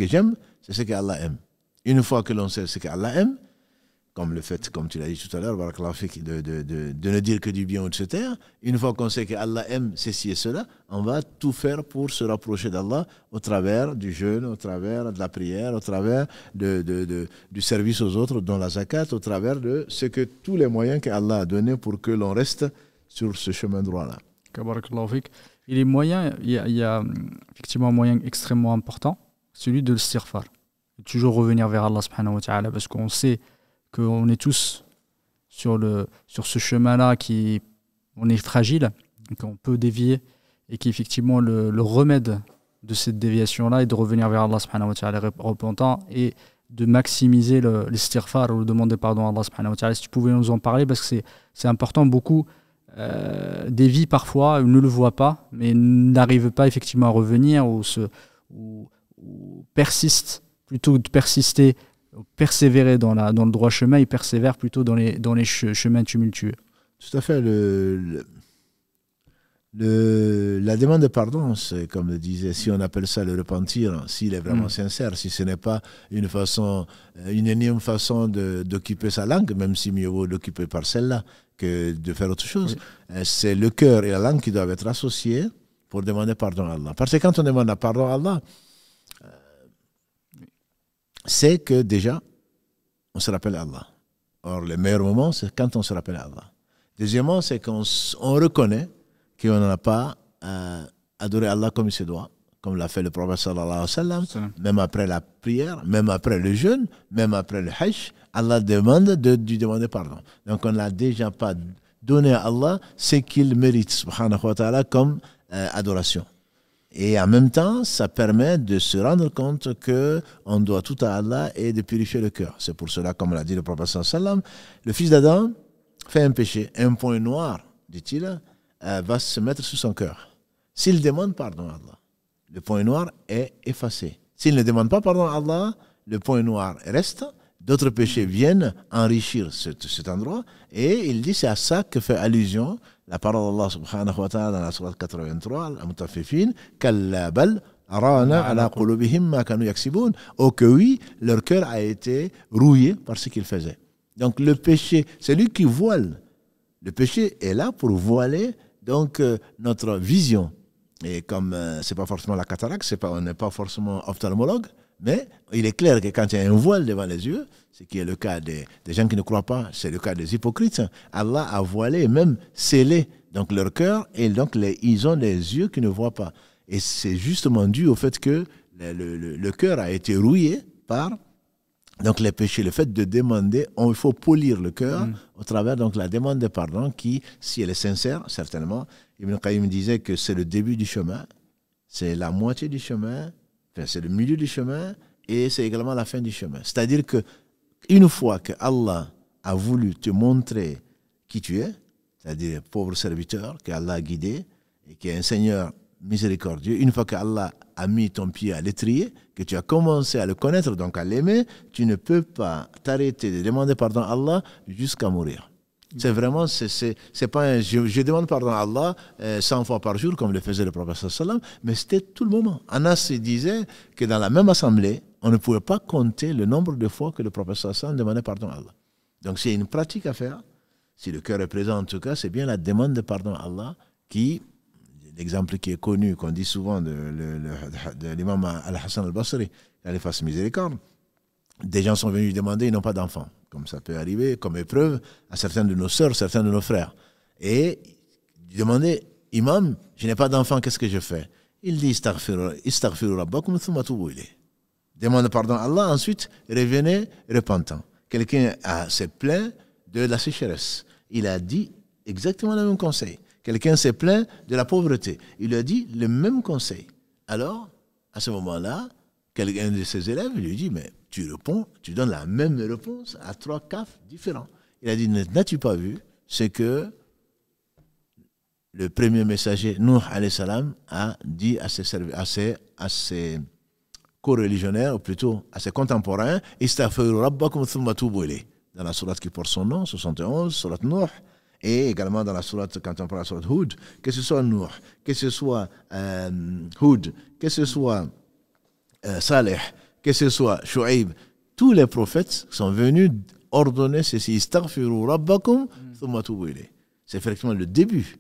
B: j'aime, c'est ce que Allah aime. Une fois que l'on sait ce que Allah aime, comme le fait, comme tu l'as dit tout à l'heure, de ne dire que du bien ou de se taire. Une fois qu'on sait que Allah aime ceci et cela, on va tout faire pour se rapprocher d'Allah au travers du jeûne, au travers de la prière, au travers du service aux autres, dont la zakat, au travers de tous les moyens qu'Allah a donnés pour que l'on reste sur ce chemin droit-là.
A: Et les moyens, il y a effectivement un moyen extrêmement important, celui de l'istighfar. Toujours revenir vers Allah subhanahu wa ta'ala, parce qu'on sait qu'on est tous sur ce chemin-là, on est fragile, qu'on peut dévier, et qu'effectivement le remède de cette déviation-là est de revenir vers Allah subhanahu wa ta'ala repentant et de maximiser l'istighfar ou demander pardon à Allah subhanahu wa ta'ala. Si tu pouvais nous en parler, parce que c'est important, beaucoup dévient parfois, ne le voient pas, mais n'arrivent pas effectivement à revenir ou persistent, plutôt que de persévérer dans le droit chemin, ils persévèrent plutôt dans les chemins tumultueux.
B: Tout à fait. La demande de pardon, c'est comme le disait, si on appelle ça le repentir, s'il est vraiment sincère, si ce n'est pas une énième façon d'occuper sa langue, même si mieux vaut l'occuper par celle-là que de faire autre chose, c'est le cœur et la langue qui doivent être associés pour demander pardon à Allah. Parce que quand on demande pardon à Allah, c'est que déjà, on se rappelle Allah. Or, le meilleur moment, c'est quand on se rappelle Allah. Deuxièmement, c'est qu'on reconnaît qu'on n'a pas adoré Allah comme il se doit, comme l'a fait le prophète sallallahu alayhi wa sallam, même après la prière, même après le jeûne, même après le hajj, Allah demande de lui demander pardon. Donc on n'a déjà pas donné à Allah ce qu'il mérite, subhanahu wa ta'ala, comme adoration. Et en même temps, ça permet de se rendre compte qu'on doit tout à Allah et de purifier le cœur. C'est pour cela, comme l'a dit le prophète sallallahu alayhi wa sallam, le fils d'Adam fait un péché, un point noir, dit-il, va se mettre sur son cœur. S'il demande pardon à Allah, le point noir est effacé. S'il ne demande pas pardon à Allah, le point noir reste. D'autres péchés viennent enrichir cet endroit. Et il dit, c'est à ça que fait allusion la parole d'Allah subhanahu wa ta'ala dans la sourate 83, Al-Mutaffifin, Kalla bal arana ala qulubihim ma kanu yaksibun. Oh que oui, leur cœur a été rouillé par ce qu'ils faisaient. Donc le péché, c'est lui qui voile. Le péché est là pour voiler donc notre vision. Et comme c'est pas forcément la cataracte, on n'est pas forcément ophtalmologue, mais il est clair que quand il y a un voile devant les yeux, ce qui est le cas des gens qui ne croient pas, c'est le cas des hypocrites, Allah a voilé et même scellé donc leur cœur, et donc ils ont les yeux qui ne voient pas. Et c'est justement dû au fait que le cœur a été rouillé par donc les péchés. Le fait de demander, il faut polir le cœur au travers donc la demande de pardon qui, si elle est sincère, certainement, Ibn Qayyim disait que c'est le début du chemin, c'est la moitié du chemin, enfin, c'est le milieu du chemin et c'est également la fin du chemin. C'est-à-dire que une fois que Allah a voulu te montrer qui tu es, c'est-à-dire pauvre serviteur que Allah a guidé et qui est un Seigneur miséricordieux, une fois que Allah a mis ton pied à l'étrier, que tu as commencé à le connaître, donc à l'aimer, tu ne peux pas t'arrêter de demander pardon à Allah jusqu'à mourir. C'est vraiment, c'est pas je demande pardon à Allah 100 fois par jour, comme le faisait le prophète sallallahu alayhi wa sallam, mais c'était tout le moment. Anas disait que dans la même assemblée, on ne pouvait pas compter le nombre de fois que le prophète sallallahu alayhi wa sallam demandait pardon à Allah. Donc c'est une pratique à faire. Si le cœur est présent, en tout cas, c'est bien la demande de pardon à Allah qui, l'exemple qui est connu, qu'on dit souvent de l'imam Al-Hassan al-Basri, Allah lui fasse miséricorde. Des gens sont venus lui demander, ils n'ont pas d'enfants. Comme ça peut arriver, comme épreuve, à certains de nos sœurs, certains de nos frères. Et il demandait, imam, je n'ai pas d'enfant, qu'est-ce que je fais? Il dit, istaghfiru rabbakum thumma tubu ilayh. Demande pardon à Allah, ensuite revenez repentant. Quelqu'un s'est plaint de la sécheresse. Il a dit exactement le même conseil. Quelqu'un s'est plaint de la pauvreté. Il lui a dit le même conseil. Alors, à ce moment-là, quelqu'un de ses élèves lui dit, mais tu réponds, tu donnes la même réponse à 3 cas différents. Il a dit, n'as-tu pas vu ce que le premier messager, Nuh alayhi salam, a dit à ses co-religionnaires, ou plutôt à ses contemporains, Istaghfiru rabbakum thumma tubu ilayh. Dans la sourate qui porte son nom, 71, sourate Nuh, et également dans la sourate, quand on parle de la sourate Hud, que ce soit Nuh, que ce soit Hud, que ce soit Saleh, que ce soit Shu'aib, tous les prophètes sont venus ordonner ceci, Istaghfiru rabbakum thumma tubu ilayh. C'est effectivement le début.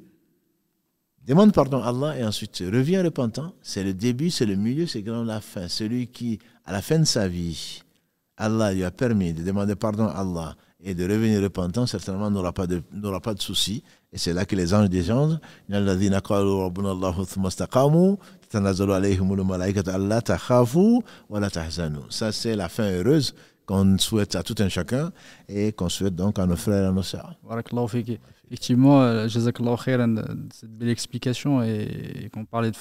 B: Demande pardon à Allah et ensuite reviens repentant. C'est le début, c'est le milieu, c'est également la fin. Celui qui, à la fin de sa vie, Allah lui a permis de demander pardon à Allah et de revenir repentant, certainement n'aura pas de soucis. Et c'est là que les anges descendent. Ça, c'est la fin heureuse qu'on souhaite à tout un chacun et qu'on souhaite donc à nos frères et à nos sœurs.
A: Effectivement, Jazakallahu khairan, cette belle explication, et qu'on parlait du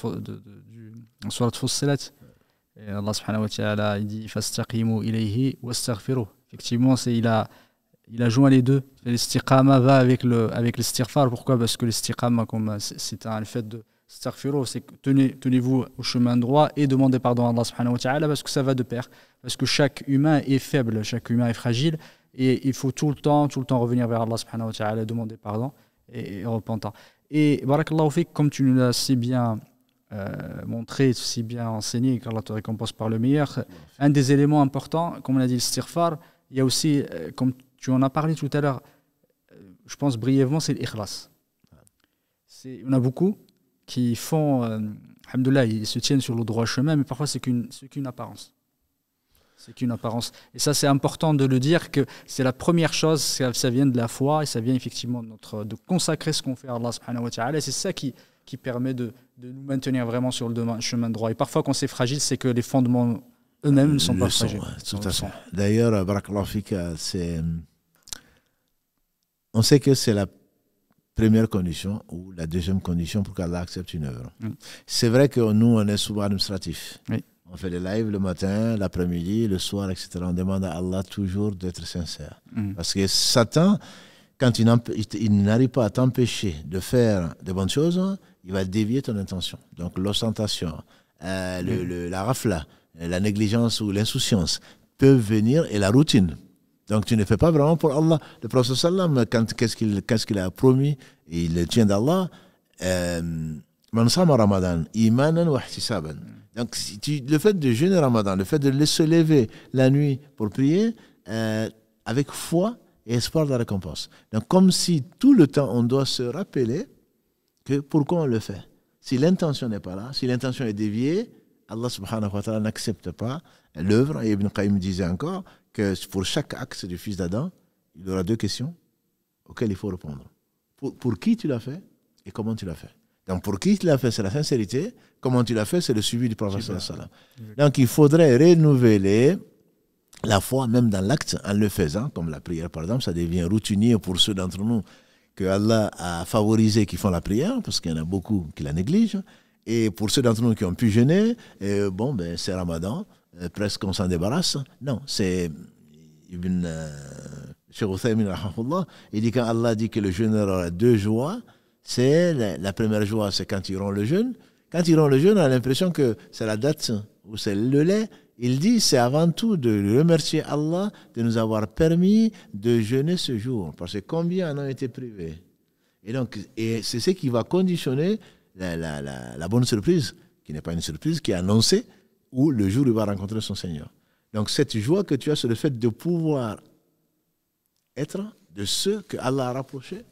A: Surat Fussilat. Et Allah subhanahu wa ta'ala, il dit fastaqimu ilayhi wastaghfiruh. Effectivement, il a joint les deux. L'istiqama va avec l'istighfar. Pourquoi? Parce que l'istiqama, comme c'est le fait de staghfiruh, c'est que tenez-vous au chemin droit et demandez pardon à Allah subhanahu wa ta'ala, parce que ça va de pair. Parce que chaque humain est faible, chaque humain est fragile. Et il faut tout le temps revenir vers Allah subhanahu wa ta'ala, demander pardon et repentant. Et barakallahu fik, comme tu nous l'as si bien montré, si bien enseigné, qu'Allah te récompense par le meilleur, un des éléments importants, comme on a dit, l'istighfar, il y a aussi, comme tu en as parlé tout à l'heure, je pense brièvement, c'est l'ikhlas. On a beaucoup qui font, alhamdoulilah, ils se tiennent sur le droit chemin, mais parfois c'est qu'une apparence. C'est qu'une apparence. Et ça, c'est important de le dire, que c'est la première chose, ça vient de la foi, et ça vient effectivement de consacrer ce qu'on fait à Allah subhanahu wa ta'ala. Et c'est ça qui permet de nous maintenir vraiment sur le chemin droit. Et parfois, quand c'est fragile, c'est que les fondements eux-mêmes ne sont pas fragiles.
B: Ouais, tout à fait. D'ailleurs, barakallahu fika, on sait que c'est la première condition ou la deuxième condition pour qu'Allah accepte une œuvre. C'est vrai que nous, on est souvent administratif. Oui. On fait des lives le matin, l'après-midi, le soir, etc. On demande à Allah toujours d'être sincère. Parce que Satan, quand il n'arrive pas à t'empêcher de faire de bonnes choses, il va dévier ton intention. Donc l'ostentation, la rafla, la négligence ou l'insouciance peuvent venir, et la routine. Donc tu ne fais pas vraiment pour Allah. Le prophète sallam, qu'est-ce qu'il a promis, et il tient d'Allah, man sama Ramadan imanan wa ihtisaban. Donc le fait de jeûner Ramadan, le fait de se lever la nuit pour prier, avec foi et espoir de la récompense. Donc comme si tout le temps on doit se rappeler que pourquoi on le fait. Si l'intention n'est pas là, si l'intention est déviée, Allah subhanahu wa ta'ala n'accepte pas l'œuvre. Et Ibn Qayyim disait encore que pour chaque acte du fils d'Adam, il y aura 2 questions auxquelles il faut répondre. Pour qui tu l'as fait et comment tu l'as fait. Donc pour qui tu l'as fait, c'est la sincérité. Comment tu l'as fait, c'est le suivi du prophète sallallahu. Donc il faudrait renouveler la foi même dans l'acte en le faisant, comme la prière par exemple, ça devient routinier pour ceux d'entre nous que Allah a favorisé qui font la prière, parce qu'il y en a beaucoup qui la négligent. Et pour ceux d'entre nous qui ont pu jeûner, c'est Ramadan, presque on s'en débarrasse. Non, c'est Ibn Cheikh Uthaymin, il dit quand Allah dit que le jeûneur aura 2 joies, c'est la première joie, c'est quand ils rompt le jeûne. Quand ils rompent le jeûne, on a l'impression que c'est la date ou c'est le lait. Il dit c'est avant tout de remercier Allah de nous avoir permis de jeûner ce jour, parce que combien en ont été privés. Et c'est ce qui va conditionner la bonne surprise, qui n'est pas une surprise, qui est annoncée, où le jour où il va rencontrer son Seigneur. Donc cette joie que tu as, c'est le fait de pouvoir être de ceux que Allah a rapprochés,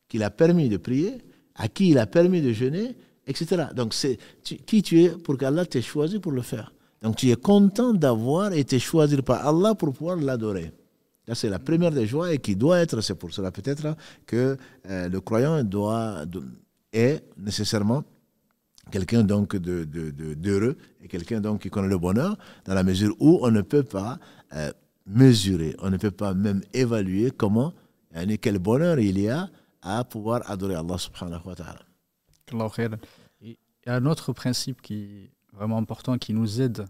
B: qu'il a permis de prier, à qui il a permis de jeûner, etc. Donc qui tu es pour qu'Allah t'ait choisi pour le faire. Donc tu es content d'avoir été choisi par Allah pour pouvoir l'adorer. Ça, c'est la première des joies et qui doit être, c'est pour cela peut-être que le croyant est nécessairement quelqu'un donc d'heureux et quelqu'un donc qui connaît le bonheur, dans la mesure où on ne peut pas mesurer, on ne peut pas même évaluer quel bonheur il y a à pouvoir adorer Allah subhanahu wa ta'ala.
A: Il y a un autre principe qui est vraiment important, qui nous aide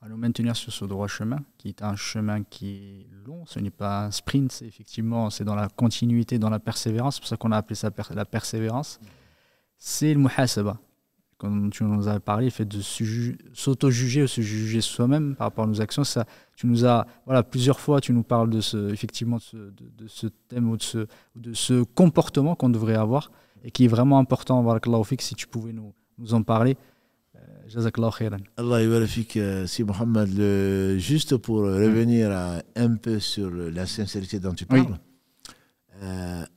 A: à nous maintenir sur ce droit chemin, qui est un chemin qui est long, ce n'est pas un sprint, c'est dans la continuité, dans la persévérance, c'est pour ça qu'on a appelé ça la persévérance, c'est le muhasaba. Quand tu nous as parlé, le fait de s'auto-juger ou se juger soi-même par rapport à nos actions, ça, tu nous as, plusieurs fois, tu nous parles de ce thème ou de ce comportement qu'on devrait avoir et qui est vraiment important. Barakallahu fik, si tu pouvais nous en parler. Jazakallahu khairan.
B: Allah ybarafik, si Mohamed, juste pour revenir un peu sur la sincérité dont tu parles,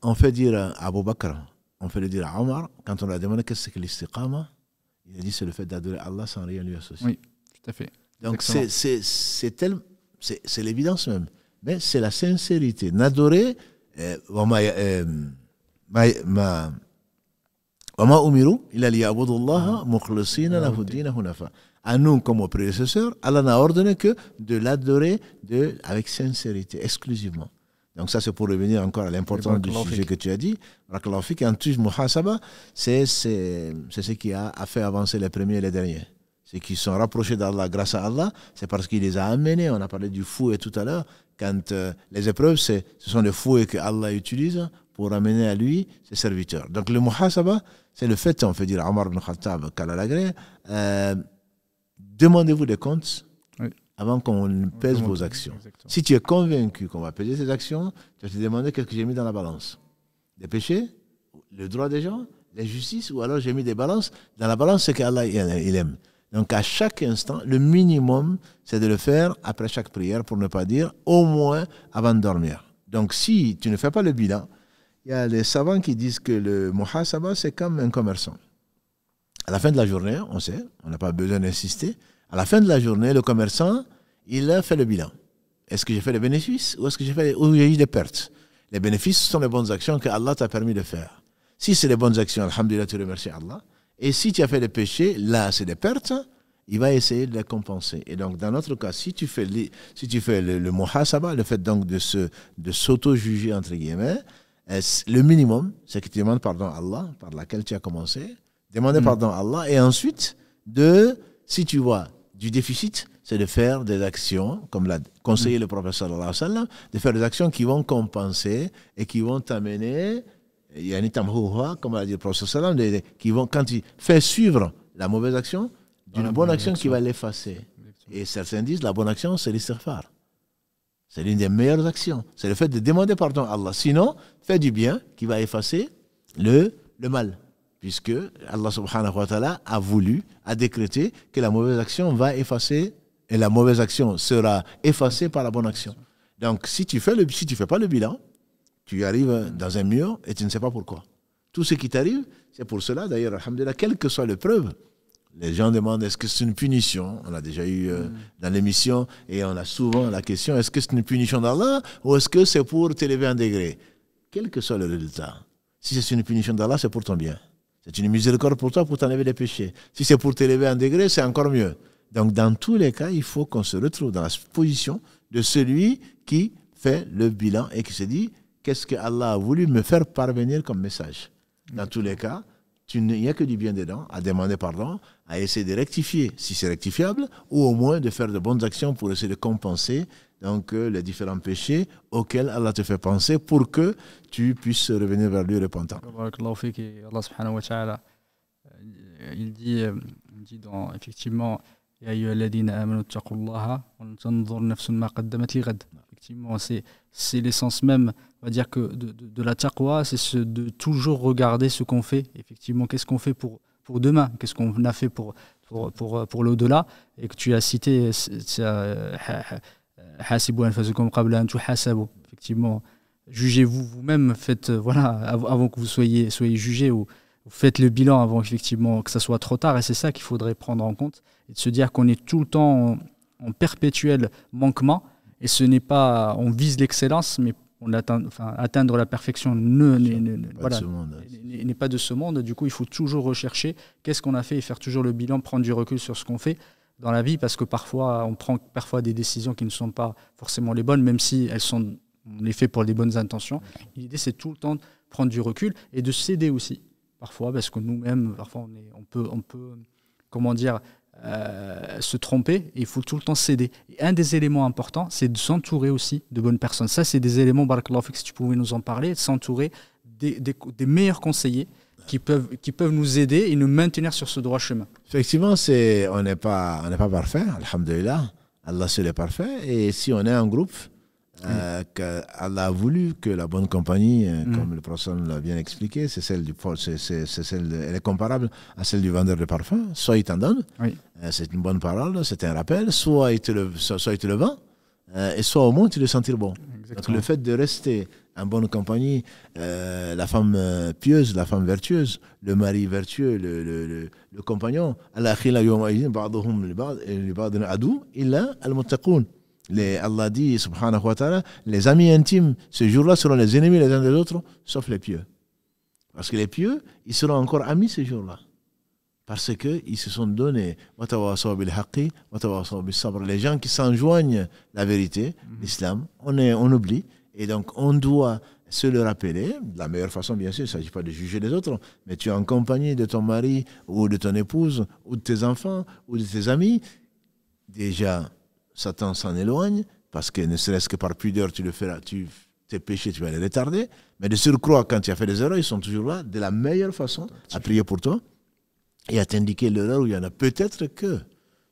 B: on fait dire à Abu Bakr, on fait le dire à Omar, quand on lui a demandé qu'est-ce que l'istiqama, il a dit c'est le fait d'adorer Allah sans rien lui associer.
A: Oui, tout à fait.
B: Donc c'est l'évidence même, mais c'est la sincérité. N'adorer à nous, comme aux prédécesseurs, Allah n'a ordonné que de l'adorer avec sincérité, exclusivement. Donc ça, c'est pour revenir encore à l'importance du sujet que tu as dit. En plus, muhasaba, c'est ce qui a fait avancer les premiers et les derniers. Ceux qui sont rapprochés d'Allah grâce à Allah, c'est parce qu'il les a amenés. On a parlé du fouet tout à l'heure. Quand les épreuves, ce sont des fouets que Allah utilise pour amener à lui ses serviteurs. Donc le muhasaba, c'est le fait, on fait dire à Omar ibn Khattab, demandez-vous des comptes avant qu'on pèse vos actions. Exactement. Si tu es convaincu qu'on va peser tes actions, tu vas te demander qu'est-ce que j'ai mis dans la balance. Des péchés, le droit des gens, l'injustice, ou alors j'ai mis des balances. Dans la balance, c'est qu'Allah il aime. Donc à chaque instant, le minimum, c'est de le faire après chaque prière, pour ne pas dire au moins avant de dormir. Donc si tu ne fais pas le bilan, il y a les savants qui disent que le muhasaba, c'est comme un commerçant. À la fin de la journée, on sait, on n'a pas besoin d'insister, à la fin de la journée, le commerçant, il a fait le bilan. Est-ce que j'ai fait des bénéfices ou est-ce que où il y a eu des pertes? Les bénéfices sont les bonnes actions que Allah t'a permis de faire. Si c'est les bonnes actions, alhamdulillah, tu remercies Allah. Et si tu as fait des péchés, là, c'est des pertes, il va essayer de les compenser. Et donc, dans notre cas, si tu fais le muhasaba, le fait donc de s'auto-juger, entre guillemets, le minimum, c'est que tu demandes pardon à Allah, par laquelle tu as commencé, demander pardon à Allah, et ensuite, si tu vois du déficit, c'est de faire des actions, comme l'a conseillé le prophète sallallahu alayhi wa sallam, de faire des actions qui vont compenser et qui vont t'amener, comme l'a dit le prophète sallallahu alayhi wa sallam, qui vont, quand tu fais suivre la mauvaise action, d'une bonne action qui va l'effacer. Et certains disent, la bonne action, c'est l'istighfar. C'est l'une des meilleures actions. C'est le fait de demander pardon à Allah. Sinon, fais du bien qui va effacer le mal. Puisque Allah subhanahu wa ta'ala a décrété que la mauvaise action va effacer, et la mauvaise action sera effacée par la bonne action. Donc, si tu fais pas le bilan, tu arrives dans un mur et tu ne sais pas pourquoi. Tout ce qui t'arrive, c'est pour cela, d'ailleurs, alhamdulillah, quelle que soit l'épreuve, les gens demandent est-ce que c'est une punition? On a déjà eu dans l'émission et on a souvent la question est-ce que c'est une punition d'Allah ou est-ce que c'est pour t'élever un degré? Quel que soit le résultat, si c'est une punition d'Allah, c'est pour ton bien. C'est une miséricorde pour toi pour t'enlever les péchés. Si c'est pour t'élever un degré, c'est encore mieux. Donc dans tous les cas, il faut qu'on se retrouve dans la position de celui qui fait le bilan et qui se dit qu'est-ce que Allah a voulu me faire parvenir comme message. Dans tous les cas, il n'y a que du bien dedans, à demander pardon, à essayer de rectifier si c'est rectifiable, ou au moins de faire de bonnes actions pour essayer de compenser donc, les différents péchés auxquels Allah te fait penser pour que tu puisses revenir vers lui repentant.
A: Allah subhanahu wa ta'ala, il dit effectivement, Ya ayyuhalladhina amanu taqullaha wa tanzur nafsun ma qaddamat lighad. Effectivement, c'est l'essence même, on va dire que de la taqwa, c'est de toujours regarder ce qu'on fait. Effectivement, qu'est-ce qu'on fait pour demain, qu'est-ce qu'on a fait pour l'au-delà, et que tu as cité hasibu anfusakum qabla an tuhasabu. Effectivement, jugez-vous vous-même, faites avant que vous soyez jugés, ou vous faites le bilan avant effectivement que ça soit trop tard, et c'est ça qu'il faudrait prendre en compte, et de se dire qu'on est tout le temps en perpétuel manquement, et ce n'est pas, on vise l'excellence, mais atteindre la perfection n'est pas de ce monde. Du coup, il faut toujours rechercher qu'est-ce qu'on a fait et faire toujours le bilan, prendre du recul sur ce qu'on fait dans la vie, parce que parfois, on prend des décisions qui ne sont pas forcément les bonnes, même si on les fait pour les bonnes intentions. L'idée, c'est tout le temps de prendre du recul et de céder aussi. Parfois, parce que nous-mêmes, parfois, on peut comment dire, se tromper, et il faut tout le temps céder. Et un des éléments importants, c'est de s'entourer aussi de bonnes personnes. Ça, c'est des éléments, Barakallahu fik, si tu pouvais nous en parler, de s'entourer des meilleurs conseillers qui peuvent nous aider et nous maintenir sur ce droit chemin.
B: Effectivement, on n'est pas parfait, alhamdulillah. Allah seul est parfait. Et si on est en groupe, Allah a voulu que la bonne compagnie, comme le prophète l'a bien expliqué, elle est comparable à celle du vendeur de parfum. Soit il t'en donne, c'est une bonne parole, c'est un rappel, soit il te le vend, et soit au moins tu le sentir bon. Donc le fait de rester en bonne compagnie, la femme pieuse, la femme vertueuse, le mari vertueux, le compagnon, Allah dit, subhanahu wa ta'ala, les amis intimes, ce jour-là, seront les ennemis les uns des autres, sauf les pieux. Parce que les pieux, ils seront encore amis ce jour-là. Parce qu'ils se sont donnés. Les gens qui s'enjoignent la vérité, l'islam, on oublie. Et donc, on doit se le rappeler. De la meilleure façon, bien sûr, il ne s'agit pas de juger les autres, mais tu es en compagnie de ton mari, ou de ton épouse, ou de tes enfants, ou de tes amis. Déjà, Satan s'en éloigne, parce que ne serait-ce que par pudeur, tes péchés, tu vas les retarder. Mais de surcroît, quand tu as fait des erreurs, ils sont toujours là, de la meilleure façon, à prier pour toi et à t'indiquer l'erreur où il y en a. Peut-être que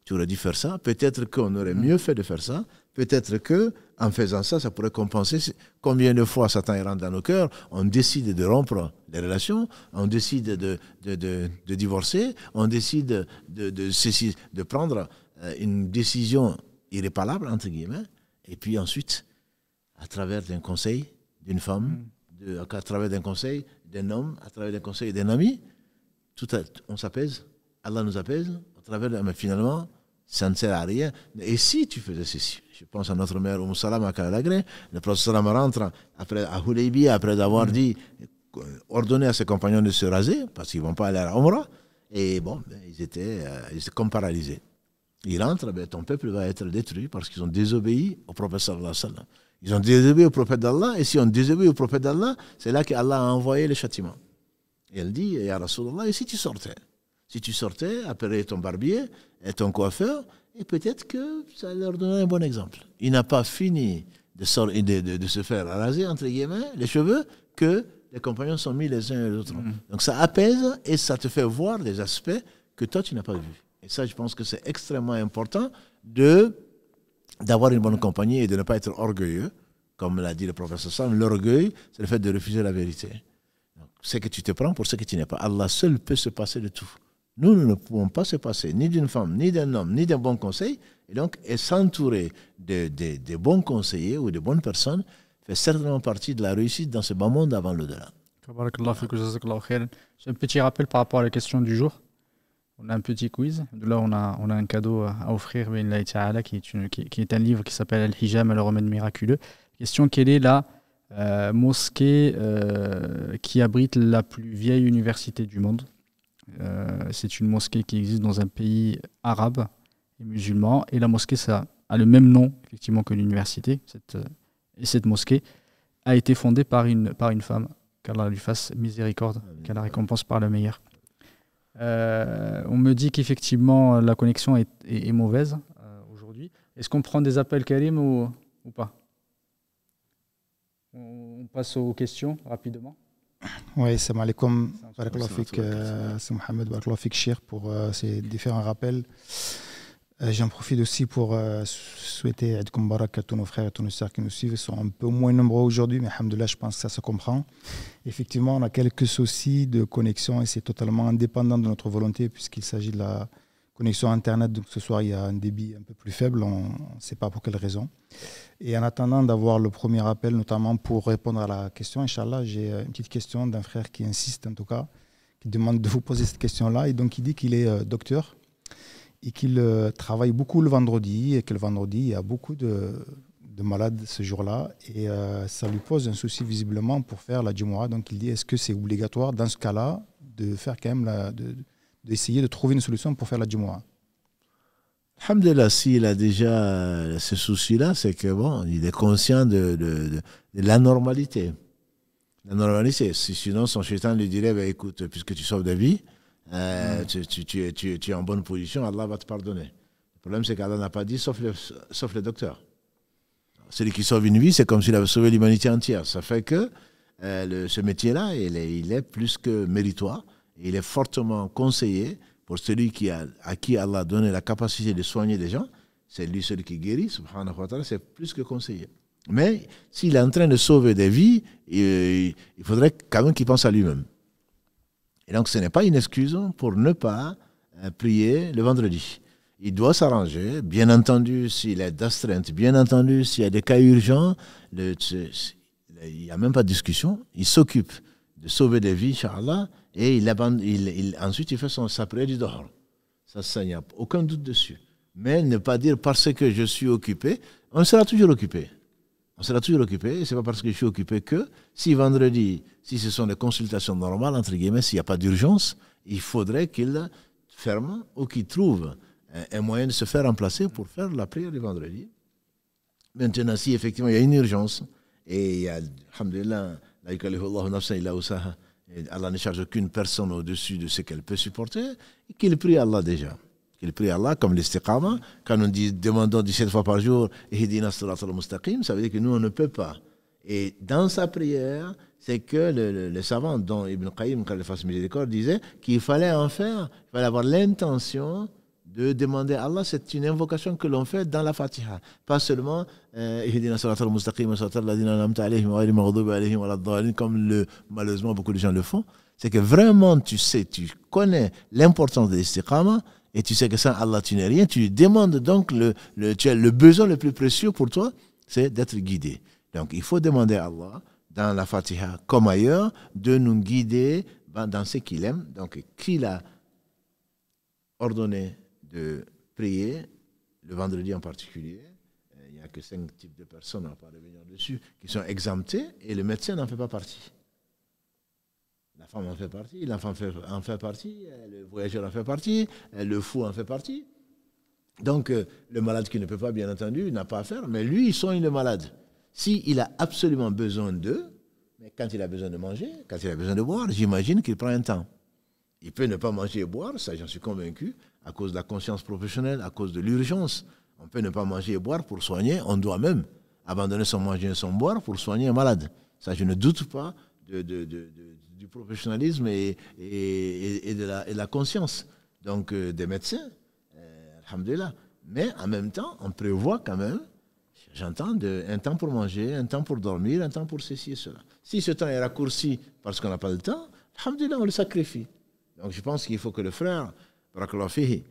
B: tu aurais dû faire ça, peut-être qu'on aurait mieux fait de faire ça, peut-être qu'en faisant ça, ça pourrait compenser. Combien de fois Satan rentre dans nos cœurs, on décide de rompre les relations, on décide de divorcer, on décide de prendre une décision irréparable, entre guillemets, et puis ensuite, à travers d'un conseil d'une femme, à travers d'un conseil d'un homme, à travers d'un conseil d'un ami, on s'apaise, Allah nous apaise, à travers, mais finalement, Ça ne sert à rien. Et si tu faisais ceci, je pense à notre mère Umm Salama à Kalagré, le prophète Sallam rentre après, à Hudaybiyah après avoir dit, ordonné à ses compagnons de se raser, parce qu'ils ne vont pas aller à la Umrah, et bon, ils étaient comme paralysés. Ils rentrent, ton peuple va être détruit parce qu'ils ont désobéi au prophète sallallahu alayhi wa sallam. Ils ont désobéi au prophète d'Allah, et si on désobéit au prophète d'Allah, c'est là qu'Allah a envoyé le châtiment. Et elle dit, Ya Rasulallah, et si tu sortais? Si tu sortais, après ton barbier et ton coiffeur, et peut-être que ça leur donnerait un bon exemple. Il n'a pas fini de se faire raser, entre guillemets, les cheveux, que les compagnons sont mis les uns et les autres. Donc ça apaise et ça te fait voir des aspects que toi, tu n'as pas vus. Et ça, je pense que c'est extrêmement important d'avoir une bonne compagnie et de ne pas être orgueilleux. Comme l'a dit le professeur Sam, l'orgueil, c'est le fait de refuser la vérité. Donc, c'est que tu te prends pour ce que tu n'es pas. Allah seul peut se passer de tout. Nous ne pouvons pas se passer ni d'une femme, ni d'un homme, ni d'un bon conseil. Et donc, s'entourer de bons conseillers ou de bonnes personnes fait certainement partie de la réussite dans ce bas monde avant l'au-delà.
A: J'ai un petit rappel par rapport à la question du jour. On a un petit quiz. Là, on a un cadeau à offrir, qui est un livre qui s'appelle Al-Hijam, le remède miraculeux. Question, quelle est la mosquée qui abrite la plus vieille université du monde? C'est une mosquée qui existe dans un pays arabe et musulman. Et la mosquée, ça a le même nom, effectivement, que l'université. Et cette mosquée a été fondée par une femme. Qu'Allah lui fasse miséricorde, qu'elle la récompense par le meilleur. On me dit qu'effectivement la connexion est mauvaise aujourd'hui. Est-ce qu'on prend des appels, Karim, ou pas? On passe aux questions rapidement.
C: Oui, salam alaikum. Barakallahu fik, c'est Mohamed, barakallahu fik, Cheikh, pour ces différents rappels. J'en profite aussi pour souhaiter Eid Mubarak à tous nos frères et tous nos sœurs qui nous suivent. Ils sont un peu moins nombreux aujourd'hui, mais alhamdoulilah, je pense que ça se comprend. Effectivement, on a quelques soucis de connexion et c'est totalement indépendant de notre volonté puisqu'il s'agit de la connexion Internet. Donc ce soir, il y a un débit un peu plus faible, on ne sait pas pour quelle raison. Et en attendant d'avoir le premier appel, notamment pour répondre à la question, Inch'Allah, j'ai une petite question d'un frère qui insiste en tout cas, qui demande de vous poser cette question-là. Et donc il dit qu'il est docteur et qu'il travaille beaucoup le vendredi, et que le vendredi, il y a beaucoup de malades ce jour-là, et ça lui pose un souci visiblement pour faire la Jumu'ah. Donc il dit, est-ce que c'est obligatoire dans ce cas-là de faire quand même d'essayer de trouver une solution pour faire la Jumu'ah?
B: Alhamdulillah, s'il a déjà ce souci-là, c'est que bon, il est conscient de l'anormalité. La normalité, sinon son shaitan lui dirait, écoute, puisque tu sauves des vies, tu es en bonne position, Allah va te pardonner. Le problème, c'est qu'Allah n'a pas dit sauf le docteur. Celui qui sauve une vie, c'est comme s'il avait sauvé l'humanité entière. Ça fait que ce métier-là, il est plus que méritoire. Il est fortement conseillé pour celui à qui Allah a donné la capacité de soigner les gens. C'est lui celui qui guérit, subhanahu wa ta'ala, c'est plus que conseillé. Mais s'il est en train de sauver des vies, il faudrait quand même qu'il pense à lui-même. Et donc, ce n'est pas une excuse pour ne pas prier le vendredi. Il doit s'arranger, bien entendu, s'il est d'astreinte, bien entendu, s'il y a des cas urgents, il n'y a même pas de discussion. Il s'occupe de sauver des vies, Inch'Allah, et ensuite, il fait sa prière du dehors. Ça, il n'y a aucun doute dessus. Mais ne pas dire parce que je suis occupé, on sera toujours occupé. On sera toujours occupé, et ce n'est pas parce que je suis occupé que, si vendredi, si ce sont des consultations normales, entre guillemets, s'il n'y a pas d'urgence, il faudrait qu'il ferme ou qu'il trouve un moyen de se faire remplacer pour faire la prière du vendredi. Maintenant, si effectivement il y a une urgence, et il y a, alhamdulillah, Allah ne charge aucune personne au-dessus de ce qu'elle peut supporter, et qu'il prie Allah déjà. Qu'il prie Allah comme l'istiqama. Quand on dit demandons 17 fois par jour, Ihdina siratal mustaqim, ça veut dire que nous on ne peut pas. Et dans sa prière, c'est que les savants, dont Ibn Qayyim, quand il fasse miséricorde, disait qu'il fallait en faire, il fallait avoir l'intention de demander à Allah. C'est une invocation que l'on fait dans la Fatiha. Pas seulement Ihdina siratal mustaqim, siratal ladina an'amta alayhim wa ghayril maghdubi alayhim wa lad-dallin, comme malheureusement beaucoup de gens le font. C'est que vraiment tu connais l'importance de l'istiqama. Et tu sais que sans Allah, tu n'es rien. Tu demandes donc le besoin le plus précieux pour toi, c'est d'être guidé. Donc, il faut demander à Allah, dans la Fatiha comme ailleurs, de nous guider dans ce qu'il aime. Donc, qu'il a ordonné de prier le vendredi en particulier, il n'y a que 5 types de personnes, on ne va pas revenir dessus, qui sont exemptées et le médecin n'en fait pas partie. La femme en fait partie, l'enfant en fait partie, le voyageur en fait partie, le fou en fait partie. Donc, le malade qui ne peut pas, bien entendu, n'a pas à faire, mais lui, il soigne le malade. S'il a absolument besoin d'eux, mais quand il a besoin de manger, quand il a besoin de boire, j'imagine qu'il prend un temps. Il peut ne pas manger et boire, ça j'en suis convaincu, à cause de la conscience professionnelle, à cause de l'urgence. On peut ne pas manger et boire pour soigner, on doit même abandonner son manger et son boire pour soigner un malade. Ça, je ne doute pas du professionnalisme et de la conscience. Donc, des médecins, alhamdoulilah. Mais en même temps, on prévoit quand même, j'entends, un temps pour manger, un temps pour dormir, un temps pour ceci et cela. Si ce temps est raccourci parce qu'on n'a pas le temps, alhamdoulilah, on le sacrifie. Donc, je pense qu'il faut que le frère, barakallahu fihi,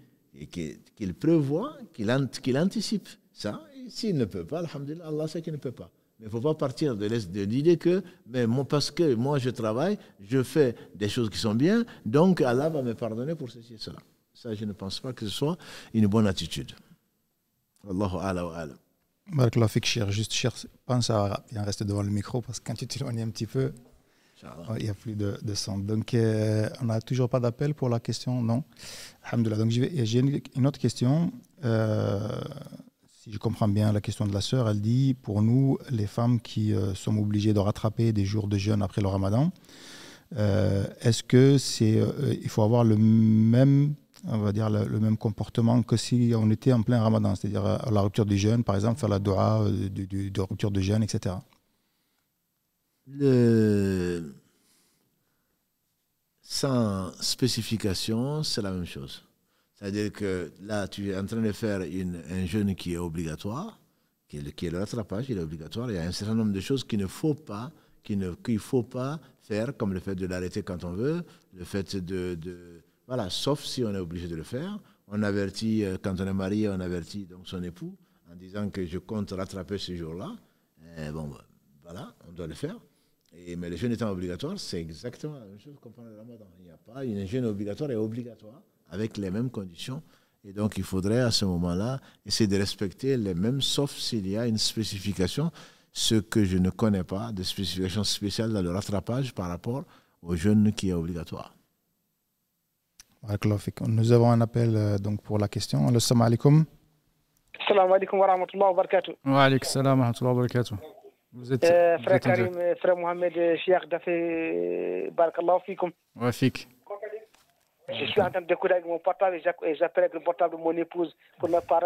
B: qu'il prévoit, qu'il anticipe ça. Et s'il ne peut pas, alhamdoulilah, Allah sait qu'il ne peut pas. Mais il ne faut pas partir de l'idée que, parce que moi je travaille, je fais des choses qui sont bien, donc Allah va me pardonner pour ceci et cela. Ça, je ne pense pas que ce soit une bonne attitude. Wallahu a'la wa a'lam.
C: Barakallahu fik, cher. Juste, cher, pense à bien rester devant le micro parce que quand tu t'éloignes un petit peu, il n'y a plus de son. Donc, on n'a toujours pas d'appel pour la question, non. Alhamdoulilah. Donc, j'ai une autre question. Si je comprends bien la question de la sœur, elle dit, pour nous, les femmes qui sont obligées de rattraper des jours de jeûne après le ramadan, est-ce que il faut avoir le même, on va dire, le même comportement que si on était en plein ramadan, c'est-à-dire à la rupture du jeûne, par exemple, faire la dua de rupture de jeûne, etc.
B: Sans spécification, c'est la même chose. C'est-à-dire que là, tu es en train de faire un jeûne qui est obligatoire, qui est le rattrapage, il est obligatoire. Il y a un certain nombre de choses qu'il ne faut pas faire, comme le fait de l'arrêter quand on veut, le fait voilà, sauf si on est obligé de le faire. On avertit, quand on est marié, on avertit donc son époux en disant que je compte rattraper ce jour-là. Voilà, on doit le faire. Mais le jeûne étant obligatoire, c'est exactement la même chose qu'on pendant le ramadan. Il n'y a pas un jeûne obligatoire et obligatoire avec les mêmes conditions. Et donc, il faudrait à ce moment-là essayer de respecter les mêmes, sauf s'il y a une spécification, ce que je ne connais pas, de spécification spéciale dans le rattrapage par rapport au jeûne qui est obligatoire.
C: Nous avons un appel donc pour la question. Assalamu alaikum.
D: Assalamu alaikum wa rahmatullahi wa barakatuh.
A: Wa alaikum salam wa rahmatullahi wa barakatuh. Vous êtes
D: frère Karim, frère Mohamed, Cheikh Dafé, barakallahu fikum.
A: Wa fik.
D: Je suis en train de décoder avec mon portable et j'appelle avec le portable de mon épouse pour ne pas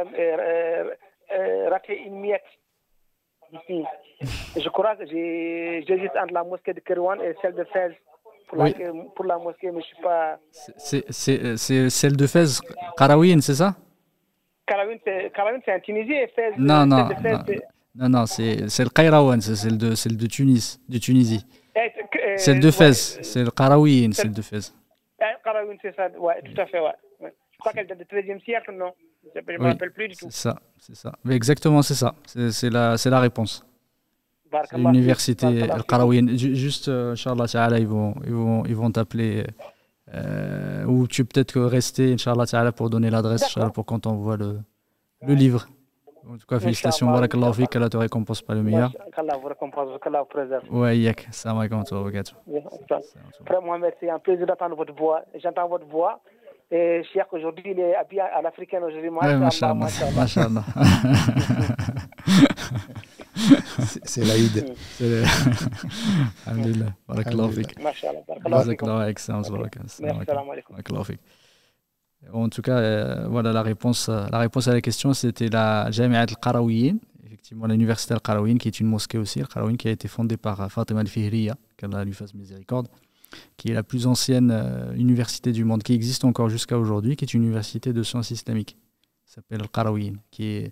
D: rater une miette. Je crois que j'hésite entre la mosquée de Kerouan et celle de Fès. Pour la mosquée, mais je ne suis pas...
A: C'est celle de Fès, Qarawiyyin, c'est ça?
D: Qarawiyyin, c'est en Tunisie et Fès...
A: Non, c'est le Qayrawan, c'est celle de Tunisie. Celle de Fès, c'est le Qarawiyyin, celle de Fès.
D: Qarawiyyin, c'est ça, ouais, tout à fait, ouais. Je crois qu'elle date du XIIIe siècle, non? Je ne me rappelle plus du tout.
A: C'est ça. Mais exactement, c'est ça. C'est la réponse. C'est l'université Al-Qarawiyyin. Juste, Inch'Allah Ta'ala, ils vont t'appeler. Ou tu peux peut-être rester, Inch'Allah Ta'ala, pour donner l'adresse, pour quand on voit le livre. En tout cas, félicitations, barakallahu fik, qu'Allah te récompense pas le meilleur.
D: Qu'Allah vous récompense, qu'Allah vous préserve.
A: Ouais, yak, salam alaikum wa barakatuh.
D: Frère Mohamed, c'est un plaisir d'entendre votre voix. J'entends votre voix. Et Cheikh, aujourd'hui, il est habillé à l'africaine aujourd'hui.
A: Masha'Allah.
C: C'est l'Aïd.
A: Alhamdulillah. Barakallahu fik.
D: Masha'Allah.
A: Barakallahu excellence. Barakallahu fik. En tout cas, voilà la réponse à la question, c'était la Jami'at al-Qarawiyyin, effectivement l'université al-Qarawiyyin, qui est une mosquée aussi, al-Qarawiyyin, qui a été fondée par Fatima al-Fihriya, qu'Allah lui fasse miséricorde, qui est la plus ancienne université du monde, qui existe encore jusqu'à aujourd'hui, qui est une université de sciences islamiques, qui s'appelle al-Qarawiyyin, il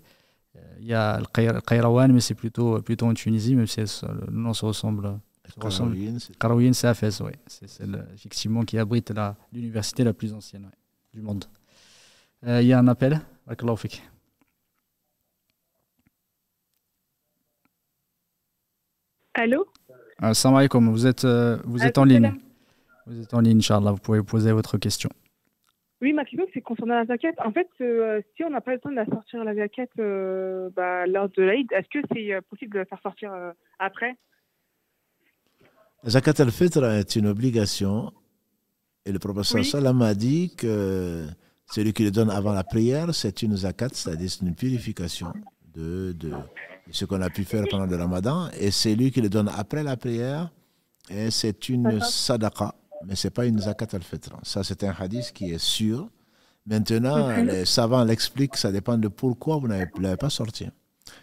A: y a al-Qayrawan, mais c'est plutôt en Tunisie, même si le nom se ressemble. Qarawiyyin, c'est à Fès, oui. C'est celle, effectivement, qui abrite l'université la plus ancienne. Ouais, du monde. Il y a un appel. Barakallahu fik.
E: Allô?
A: Assalamu alaikum. Vous êtes en ligne. Vous êtes en ligne, Inch'Allah. Vous pouvez poser votre question.
E: Oui, ma question, c'est concernant la zakat. En fait, si on n'a pas le temps de la sortir, la zakat, lors de l'Aïd, est-ce que c'est possible de la faire sortir après?
B: Zakat al-Fitr est une obligation et le professeur Salam a dit que celui qui le donne avant la prière, c'est une zakat, c'est-à-dire c'est une purification de ce qu'on a pu faire pendant le ramadan, et celui qui le donne après la prière, et c'est une sadaqa, mais ce n'est pas une zakat al-Fitr. Ça, c'est un hadith qui est sûr. Maintenant, les savants l'expliquent, ça dépend de pourquoi vous ne l'avez pas sorti.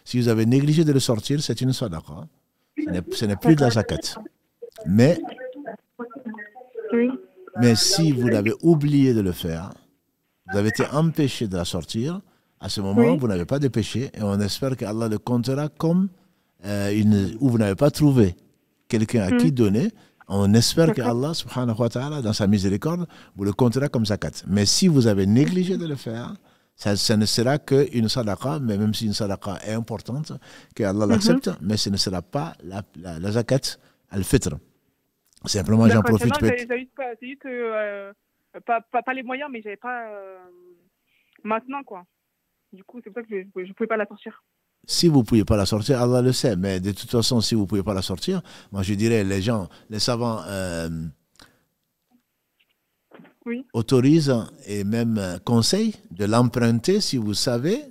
B: Si vous avez négligé de le sortir, c'est une sadaqa. Ce n'est plus de la zakat. Mais si vous l'avez oublié de le faire, vous avez été empêché de la sortir, à ce moment, vous n'avez pas de péché, et on espère qu'Allah le comptera comme où vous n'avez pas trouvé quelqu'un à qui donner. On espère qu'Allah, subhanahu wa ta'ala, dans sa miséricorde, vous le comptera comme zakat. Mais si vous avez négligé de le faire, ça ne sera qu'une sadaqa, mais même si une sadaqa est importante, qu'Allah l'accepte, mais ce ne sera pas la zakat al-fitr. Simplement, j'en profite.
E: J'ai juste pas les moyens, mais j'avais pas maintenant, quoi. Du coup, c'est pour ça que je ne pouvais pas la sortir.
B: Si vous ne pouvez pas la sortir, Allah le sait. Mais de toute façon, si vous ne pouvez pas la sortir, moi je dirais, les savants autorisent et même conseillent de l'emprunter si vous savez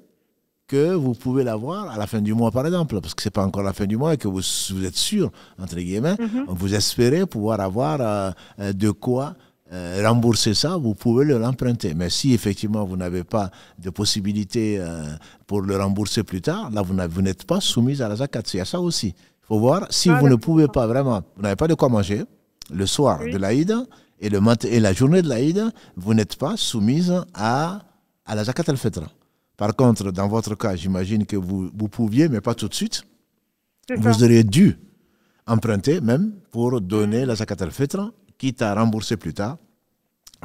B: que vous pouvez l'avoir à la fin du mois, par exemple. Parce que ce n'est pas encore la fin du mois et que vous êtes sûr, entre guillemets, vous espérez pouvoir avoir de quoi rembourser ça, vous pouvez l'emprunter. Mais si effectivement vous n'avez pas de possibilité pour le rembourser plus tard, là vous n'êtes pas soumise à la zakat. Il y a ça aussi. Il faut voir, si vous ne pouvez pas vraiment, vous n'avez pas de quoi manger le soir de l'Aïd et la journée de l'Aïd, vous n'êtes pas soumise à la zakat al-fitr. Par contre, dans votre cas, j'imagine que vous pouviez, mais pas tout de suite. Vous auriez dû emprunter même pour donner la zakat al-fitr, quitte à rembourser plus tard,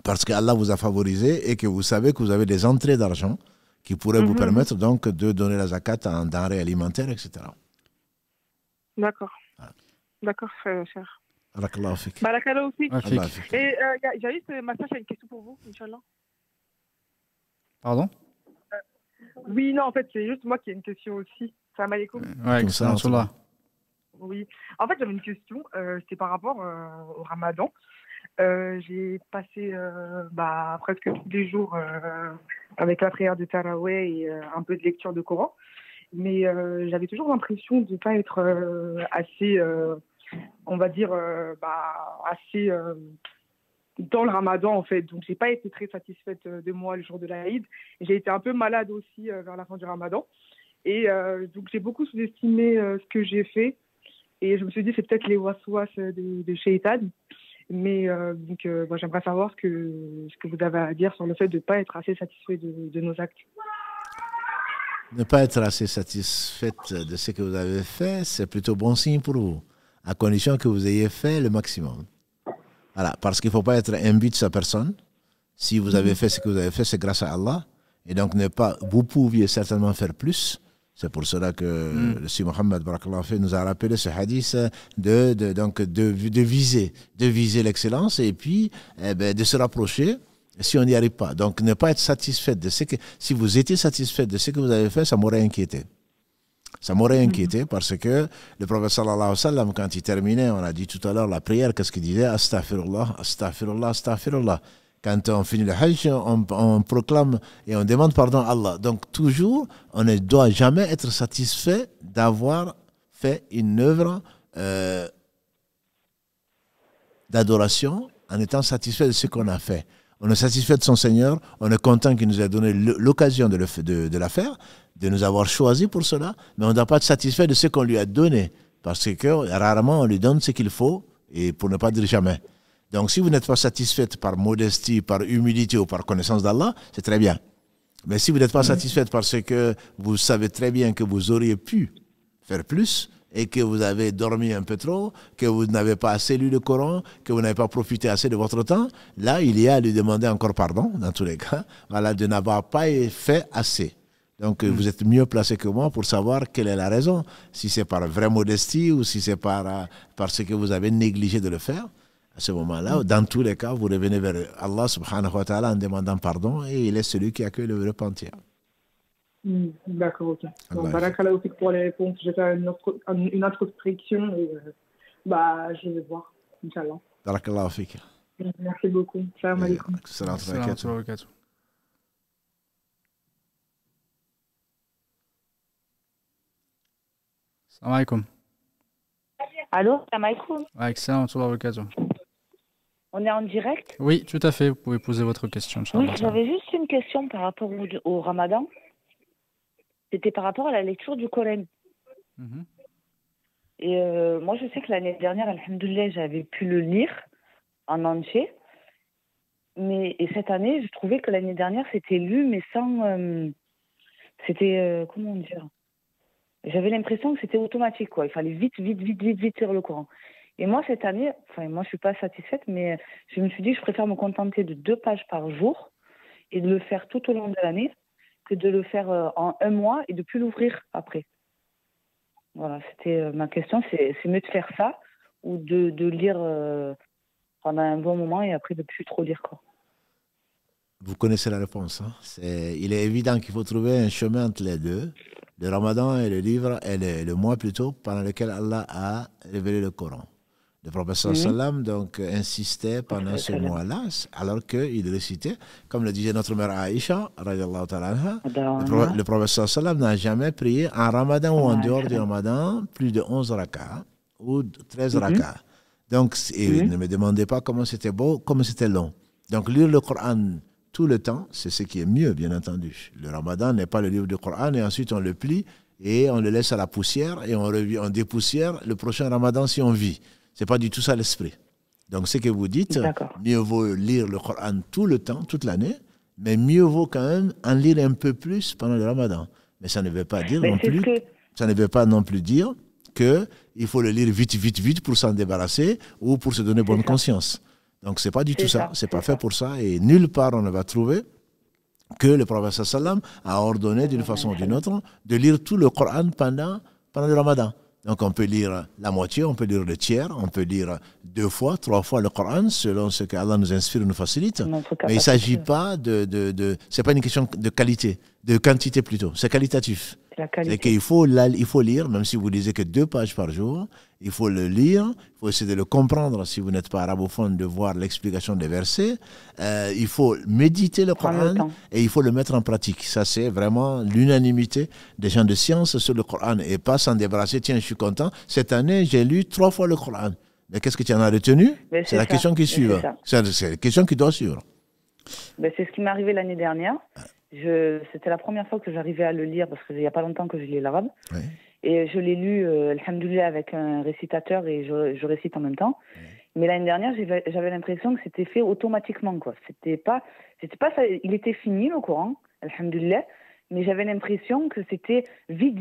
B: parce qu'Allah vous a favorisé et que vous savez que vous avez des entrées d'argent qui pourraient vous permettre donc de donner la zakat en denrées alimentaires, etc.
E: D'accord. Voilà. D'accord, cher.
B: Barakallahu fik.
E: Barakallahu fik. Et j'ai juste ma soeur, j'ai une question pour vous, Inch'Allah.
A: Pardon?
E: Oui, non, en fait, c'est juste moi qui ai une question aussi. Salam alaikum.
A: Ouais, salam.
E: Oui. En fait, j'avais une question. C'était par rapport au Ramadan. J'ai passé presque tous les jours avec la prière de Taraweh et un peu de lecture de Coran. Mais j'avais toujours l'impression de ne pas être assez, on va dire, assez dans le Ramadan, en fait. Donc, je n'ai pas été très satisfaite de moi le jour de l'Aïd. J'ai été un peu malade aussi vers la fin du Ramadan. Et donc, j'ai beaucoup sous-estimé ce que j'ai fait. Et je me suis dit, c'est peut-être les waswas de Shaitan. Mais j'aimerais savoir ce que vous avez à dire sur le fait de ne pas être assez satisfait de nos actes.
B: Ne pas être assez satisfaite de ce que vous avez fait, c'est plutôt bon signe pour vous, à condition que vous ayez fait le maximum. Voilà, parce qu'il ne faut pas être imbu de sa personne. Si vous avez fait ce que vous avez fait, c'est grâce à Allah. Et donc, vous pouviez certainement faire plus. C'est pour cela que le Sidi Mohammed nous a rappelé ce hadith de viser l'excellence et puis de se rapprocher si on n'y arrive pas. Donc ne pas être satisfait de ce que... Si vous étiez satisfait de ce que vous avez fait, ça m'aurait inquiété. Ça m'aurait inquiété parce que le prophète sallallahu alayhi wa sallam, quand il terminait, on a dit tout à l'heure la prière, qu'est-ce qu'il disait? Astaghfirullah, astaghfirullah, astaghfirullah. Quand on finit le Hajj, on proclame et on demande pardon à Allah. Donc toujours, on ne doit jamais être satisfait d'avoir fait une œuvre d'adoration en étant satisfait de ce qu'on a fait. On est satisfait de son Seigneur, on est content qu'il nous ait donné l'occasion de la faire, de nous avoir choisi pour cela, mais on ne doit pas être satisfait de ce qu'on lui a donné, parce que rarement on lui donne ce qu'il faut, et pour ne pas dire jamais. Donc si vous n'êtes pas satisfaite par modestie, par humilité ou par connaissance d'Allah, c'est très bien. Mais si vous n'êtes pas satisfaite parce que vous savez très bien que vous auriez pu faire plus et que vous avez dormi un peu trop, que vous n'avez pas assez lu le Coran, que vous n'avez pas profité assez de votre temps, là, il y a à lui demander encore pardon, dans tous les cas, voilà, de n'avoir pas fait assez. Donc, vous êtes mieux placé que moi pour savoir quelle est la raison, si c'est par vraie modestie ou si c'est parce que vous avez négligé de le faire. À ce moment-là, dans tous les cas, vous revenez vers Allah subhanahu wa ta'ala en demandant pardon et il est celui qui accueille le repentir.
E: D'accord, ok. Bon,
B: Allah
E: barakallahu fik pour les réponses. Je vais faire une introspection et je vais voir, Inch'Allah.
B: Barakallahu fik.
E: Merci beaucoup. Salam alaikum.
B: Salam
A: السلام ورحمة الله وبركاته. السلام عليكم.
F: Allô, salam alaikum.
A: وعليكم السلام ورحمة الله وبركاته.
F: On est en direct?
A: Oui, tout à fait. Vous pouvez poser votre question.
F: Oui,
A: Inch'Allah.
F: j'avais juste une question par rapport au Ramadan. C'était par rapport à la lecture du Coran.
A: Mhm.
F: Et moi, je sais que l'année dernière, alhamdoulilah, j'avais pu le lire en entier. Et cette année, je trouvais que l'année dernière, c'était lu, mais sans... comment dire? J'avais l'impression que c'était automatique, quoi. Il fallait vite lire le Coran. Et moi, cette année, moi, je suis pas satisfaite, mais je me suis dit que je préfère me contenter de 2 pages par jour et de le faire tout au long de l'année que de le faire en un mois et de plus l'ouvrir après. Voilà, c'était ma question. C'est mieux de faire ça ou de lire pendant un bon moment et après de plus trop lire, quoi.
B: Vous connaissez la réponse. Hein? Il est évident qu'il faut trouver un chemin entre les deux. Le Ramadan est le livre, et le mois plutôt, pendant lequel Allah a révélé le Coran. Le prophète sallam donc insistait pendant ce mois-là, alors qu'il récitait, comme le disait notre mère Aïcha, radiallahu ta'ala anha, le prophète sallam n'a jamais prié en Ramadan ou en dehors du Ramadan plus de 11 rakats ou 13 rakats. Donc, ne me demandez pas comment c'était beau, comment c'était long. Donc, lire le Coran tout le temps, c'est ce qui est mieux, bien entendu. Le Ramadan n'est pas le livre du Coran et ensuite on le plie et on le laisse à la poussière et on dépoussière le prochain Ramadan si on vit. C'est pas du tout ça l'esprit. Donc, ce que vous dites, mieux vaut lire le Coran tout le temps, toute l'année, mais mieux vaut quand même en lire un peu plus pendant le Ramadan. Mais ça ne veut pas dire ça ne veut pas non plus dire qu'il faut le lire vite pour s'en débarrasser ou pour se donner bonne conscience. Donc, c'est pas du tout ça. C'est pas fait pour ça. Et nulle part on ne va trouver que le prophète sallam a ordonné d'une façon ou d'une autre de lire tout le Coran pendant le Ramadan. Donc, on peut lire la moitié, on peut lire le tiers, on peut lire 2 fois, 3 fois le Coran, selon ce que Allah nous inspire et nous facilite. Mais il ne s'agit pas c'est pas une question de qualité, de quantité plutôt. C'est qualitatif. C'est qu'il faut lire, même si vous lisez que 2 pages par jour, il faut le lire, il faut essayer de le comprendre si vous n'êtes pas arabophone, de voir l'explication des versets. Il faut méditer le Coran et il faut le mettre en pratique. Ça, c'est vraiment l'unanimité des gens de science sur le Coran et pas s'en débarrasser. Tiens, je suis content. Cette année, j'ai lu 3 fois le Coran. Mais qu'est-ce que tu en as retenu? C'est la question qui suit. C'est la question qui doit suivre.
F: C'est ce qui m'est arrivé l'année dernière. C'était la première fois que j'arrivais à le lire parce qu'il n'y a pas longtemps que je lis l'arabe. Oui. Et je l'ai lu, alhamdoulilah, avec un récitateur et je récite en même temps. Oui. Mais l'année dernière, j'avais l'impression que c'était fait automatiquement, quoi. C'était pas ça. Il était fini, le Coran, alhamdoulilah. Mais j'avais l'impression que c'était vite.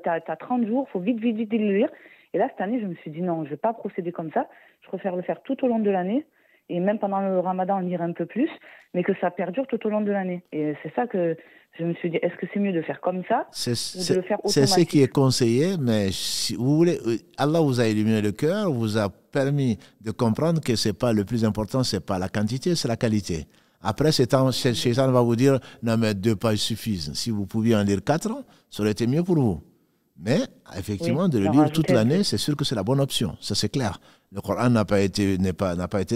F: T'as 30 jours, faut vite le lire. Et là, cette année, je me suis dit non, je vais pas procéder comme ça. Je préfère le faire tout au long de l'année. Et même pendant le Ramadan, lire un peu plus, mais que ça perdure tout au long de l'année. Et c'est ça que je me suis dit, est-ce que c'est mieux de faire comme ça ou de le faire automatique?
B: C'est ce qui est conseillé, mais si vous voulez, Allah vous a illuminé le cœur, vous a permis de comprendre que c'est pas le plus important, c'est pas la quantité, c'est la qualité. Après, Shaitan va vous dire, non mais 2 pages suffisent. Si vous pouviez en lire 4, ça aurait été mieux pour vous. Mais effectivement, de le lire toute l'année, c'est sûr que c'est la bonne option. Ça, c'est clair. Le Coran n'a pas été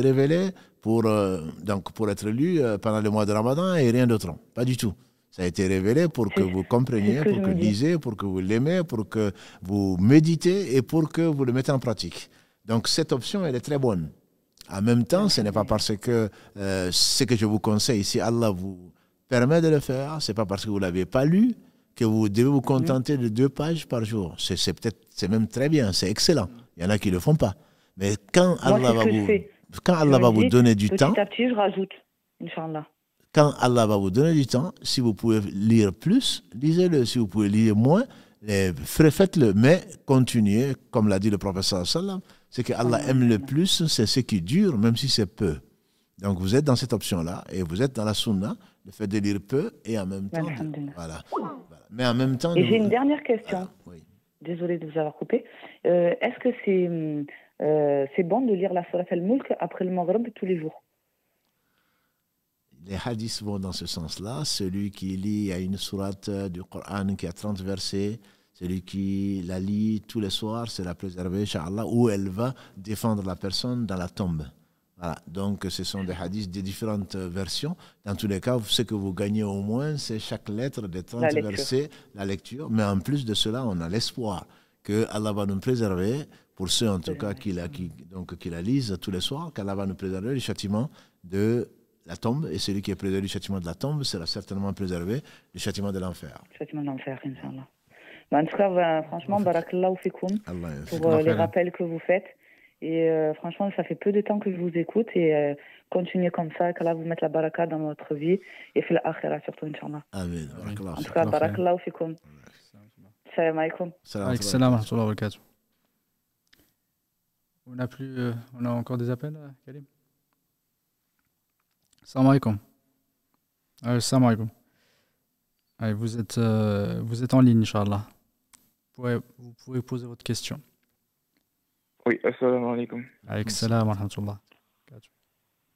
B: révélé pour être lu pendant le mois de Ramadan et rien d'autre. Pas du tout. Ça a été révélé pour que vous compreniez, pour que vous lisiez, pour que vous l'aimez, pour que vous méditez et pour que vous le mettez en pratique. Donc, cette option, elle est très bonne. En même temps, ce n'est pas parce que ce que je vous conseille, si Allah vous permet de le faire, ce n'est pas parce que vous ne l'avez pas lu que vous devez vous contenter de 2 pages par jour. C'est même très bien, c'est excellent. Il y en a qui ne le font pas. Mais quand Allah va vous donner du temps,
F: petit à petit, je rajoute, Inch'Allah.
B: Quand Allah va vous donner du temps, si vous pouvez lire plus, lisez-le. Si vous pouvez lire moins, faites-le. Mais continuez, comme l'a dit le prophète sallallahu alayhi wa sallam, c'est que Allah aime le plus, c'est ce qui dure, même si c'est peu. Donc vous êtes dans cette option-là et vous êtes dans la sunna, le fait de lire peu et en même temps. Voilà. Mais en même temps.
F: Et j'ai une dernière question. Oui. Désolée de vous avoir coupé. Est-ce que c'est c'est bon de lire la Sourate Al-Mulk après le Maghrib tous les jours.
B: Les hadiths vont dans ce sens-là. Celui qui lit à une sourate du Coran qui a 30 versets, celui qui la lit tous les soirs sera préservé, Inch'Allah, où elle va défendre la personne dans la tombe. Voilà. Donc, ce sont des hadiths de différentes versions. Dans tous les cas, ce que vous gagnez au moins, c'est chaque lettre des 30 versets, la lecture. Mais en plus de cela, on a l'espoir que Allah va nous préserver, pour ceux en tout cas qui la lisent tous les soirs, qu'Allah va nous préserver du châtiment de la tombe, et celui qui est préservé du châtiment de la tombe sera certainement préservé du châtiment de l'enfer.
F: Le châtiment de l'enfer, Inch'Allah. En tout cas, franchement, barakallahu fikoum pour les rappels que vous faites. Et franchement, ça fait peu de temps que je vous écoute, et continuez comme ça, qu'Allah vous mette la baraka dans votre vie, et fait l'akhira surtout, Inch'Allah.
B: Amen.
F: En tout cas, barakallahu fikoum. Salam alaikum.
A: Salam alaikum wa barakatuh. On a encore des appels, Karim? Salam alaikum. Salam alaikum. Allez, vous êtes en ligne, Inch'Allah. Vous pouvez poser votre question.
G: Oui, assalamu alaikum.
A: Alaykum salam wa rahmatullah.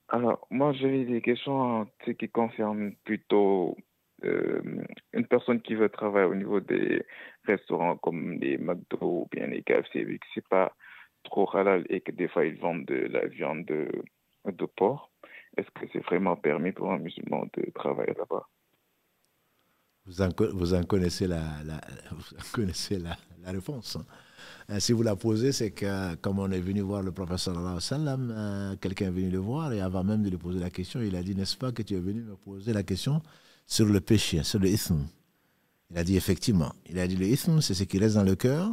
G: Alors, moi, j'avais des questions qui concernent plutôt une personne qui veut travailler au niveau des restaurants comme les McDo ou bien les KFC, vu que c'est pas trop halal et que des fois ils vendent de la viande de porc. Est-ce que c'est vraiment permis pour un musulman de travailler là-bas?
B: Vous en connaissez la réponse. Si vous la posez, c'est que comme on est venu voir le prophète sallallahu alayhi wa sallam, quelqu'un est venu le voir, et avant même de lui poser la question, il a dit, n'est-ce pas que tu es venu me poser la question sur le péché, sur le ism? Il a dit effectivement. Il a dit, le ism, c'est ce qui reste dans le cœur,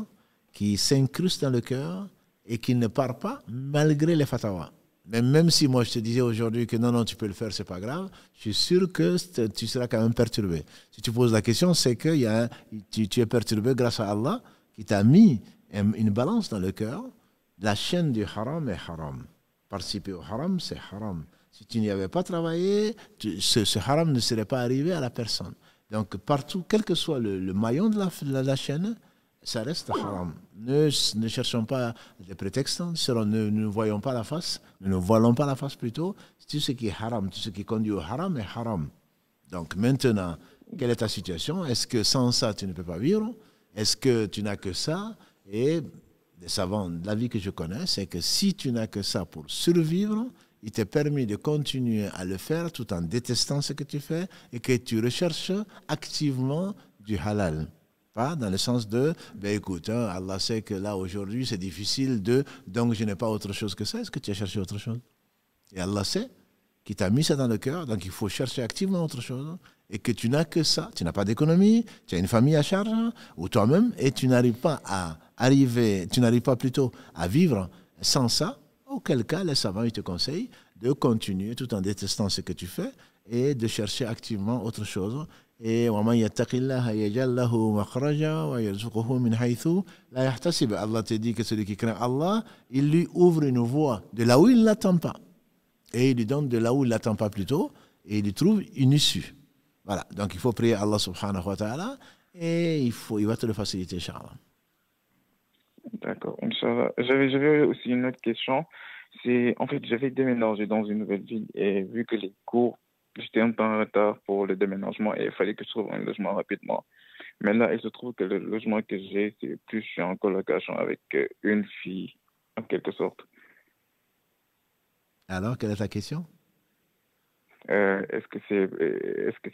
B: qui s'incruste dans le cœur et qui ne part pas malgré les fatwas. Mais même si moi je te disais aujourd'hui que non, tu peux le faire, c'est pas grave, je suis sûr que tu seras quand même perturbé. Si tu poses la question, c'est que tu es perturbé grâce à Allah qui t'a mis une balance dans le cœur. La chaîne du haram est haram. Participer au haram, c'est haram. Si tu n'y avais pas travaillé, ce haram ne serait pas arrivé à la personne. Donc partout, quel que soit le maillon de la chaîne, ça reste haram. Ne cherchons pas des prétextes, ne voyons pas la face, ne nous voilons pas la face plutôt. Tout ce qui est haram, tout ce qui conduit au haram est haram. Donc maintenant, quelle est ta situation? Est-ce que sans ça, tu ne peux pas vivre? Est-ce que tu n'as que ça? Et les savants, l'avis que je connais, c'est que si tu n'as que ça pour survivre, il t'est permis de continuer à le faire tout en détestant ce que tu fais et que tu recherches activement du halal. Pas dans le sens de, écoute, Allah sait que là aujourd'hui c'est difficile donc je n'ai pas autre chose que ça. Est-ce que tu as cherché autre chose? Et Allah sait qu'il t'a mis ça dans le cœur, donc il faut chercher activement autre chose. Et que tu n'as que ça, tu n'as pas d'économie, tu as une famille à charge, ou toi-même, et tu n'arrives pas plutôt à vivre sans ça, auquel cas les savants ils te conseillent de continuer tout en détestant ce que tu fais et de chercher activement autre chose. Et Allah te dit que celui qui craint Allah, il lui ouvre une voie de là où il ne l'attend pas. Et il lui donne de là où il ne l'attend pas plutôt, et il lui trouve une issue. Voilà, donc il faut prier Allah subhanahu wa ta'ala, et il va te le faciliter, Inch'Allah.
G: D'accord, Inch'Allah. J'avais aussi une autre question. En fait, j'avais déménagé dans une nouvelle ville, et vu que les cours, j'étais un peu en retard pour le déménagement et il fallait que je trouve un logement rapidement. Mais là, il se trouve que le logement que j'ai, c'est plus je suis en colocation avec une fille, en quelque sorte.
B: Alors, quelle est ta question?
G: Est-ce que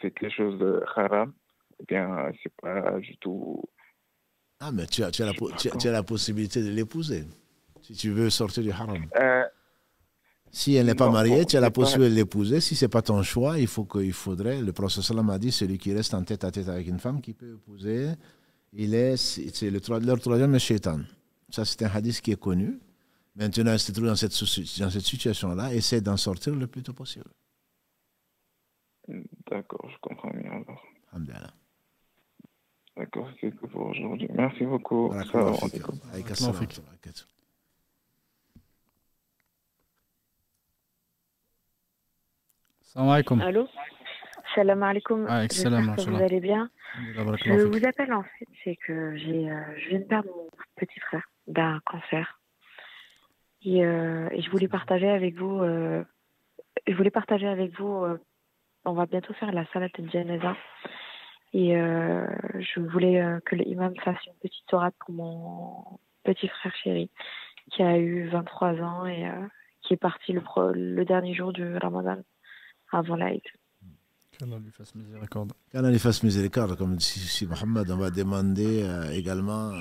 G: c'est quelque chose de haram? Ou bien c'est pas du tout...
B: Ah, mais tu as la possibilité de l'épouser, si tu veux sortir du haram. Si elle n'est pas mariée, tu as la possibilité de l'épouser. Si ce n'est pas ton choix, le prophète sallam a dit, celui qui reste en tête à tête avec une femme qui peut épouser, c'est leur troisième shaitan. Ça, c'est un hadith qui est connu. Maintenant, si tu te trouves dans cette situation-là, essaie d'en sortir le plus tôt possible.
G: D'accord, je comprends bien alors.
B: Alhamdulillah.
G: D'accord, c'est tout pour aujourd'hui. Merci beaucoup.
A: Salam alaikum.
H: Allô? Salam alaikum. J'espère que vous allez bien. Je vous appelle en fait, c'est que je viens de perdre mon petit frère d'un cancer. Et je voulais partager avec vous. On va bientôt faire la salat al-janaza. Et je voulais que l'imam fasse une petite sourate pour mon petit frère chéri qui a eu 23 ans et qui est parti le dernier jour du Ramadan avant l'Aïd.
A: Qu'Allah lui fasse miséricorde.
B: Qu'Allah lui fasse miséricorde, comme dit Mohammed. On va demander également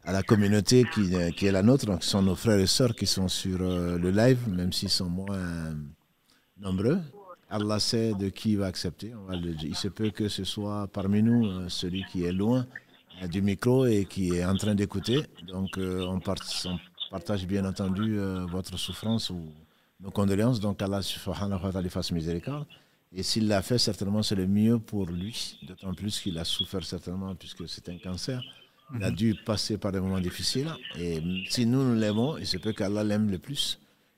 B: à la communauté qui est la nôtre, donc ce sont nos frères et sœurs qui sont sur le live, même s'ils sont moins nombreux. Allah sait de qui il va accepter. Il se peut que ce soit parmi nous celui qui est loin du micro et qui est en train d'écouter. Donc on partage bien entendu votre souffrance ou nos condoléances. Donc Allah subhanahu wa ta'ala lui fasse miséricorde. Et s'il l'a fait, certainement c'est le mieux pour lui. D'autant plus qu'il a souffert certainement puisque c'est un cancer. Il a dû passer par des moments difficiles. Et si nous l'aimons, il se peut qu'Allah l'aime le plus.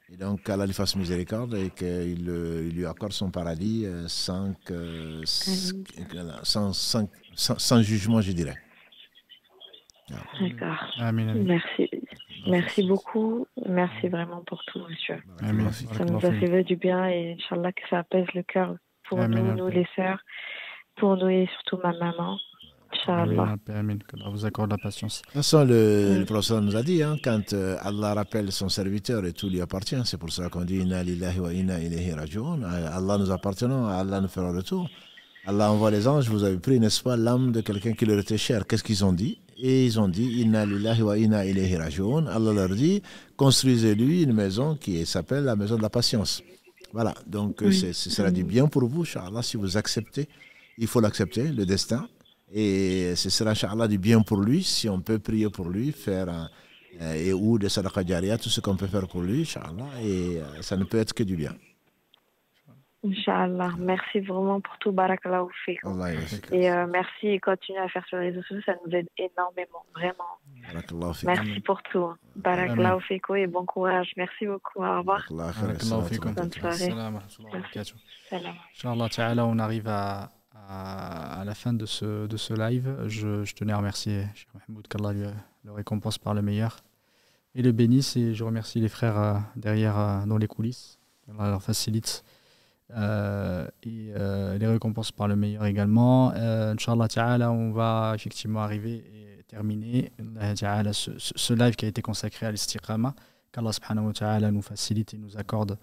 B: Et donc, qu'Allah lui fasse miséricorde et qu'il lui accorde son paradis sans jugement, je dirais.
H: D'accord.
A: Amen.
H: Merci. Merci beaucoup. Merci vraiment pour tout, monsieur. Amen. Ça nous a fait du bien et Inch'Allah que ça apaise le cœur pour nous les sœurs, pour nous et surtout ma maman. Inch'Allah.
A: Amen. Que vous accorde la patience.
B: De toute façon, le prophète nous a dit, quand Allah rappelle son serviteur et tout lui appartient, c'est pour ça qu'on dit Inna lillahi wa inna ilayhi raji'un. Allah nous appartenons, Allah nous fera retour. Allah envoie les anges, vous avez pris, n'est-ce pas, l'âme de quelqu'un qui leur était cher. Qu'est-ce qu'ils ont dit? Et ils ont dit Inna lillahi wa inna ilayhi raji'un. Allah leur dit construisez-lui une maison qui s'appelle la maison de la patience. Voilà, donc ce sera du bien pour vous, Inch'Allah, si vous acceptez. Il faut l'accepter, le destin. Et ce sera, Inch'Allah, du bien pour lui, si on peut prier pour lui, faire ou des sadaqa jariya, tout ce qu'on peut faire pour lui, Inch'Allah, et ça ne peut être que du bien.
H: Inch'Allah, merci vraiment pour tout, barakallahu fikum. Et merci et continuez à faire sur les réseaux sociaux, ça nous aide énormément, vraiment. Merci pour tout. Barakallahu fikum et bon courage. Merci beaucoup, au revoir.
A: Barakallahu fikum.
H: Bonne soirée.
A: Inch'Allah ta'ala, on arrive à la fin de ce live. Je tenais à remercier Cheikh Mahmoud, qu'Allah le récompense par le meilleur et le bénisse, et je remercie les frères derrière dans les coulisses, qu'Allah leur facilite et les récompenses par le meilleur également. Inch'Allah ta'ala, on va effectivement arriver et terminer ce live qui a été consacré à l'istiqama, qu'Allah subhanahu wa ta'ala nous facilite et nous accorde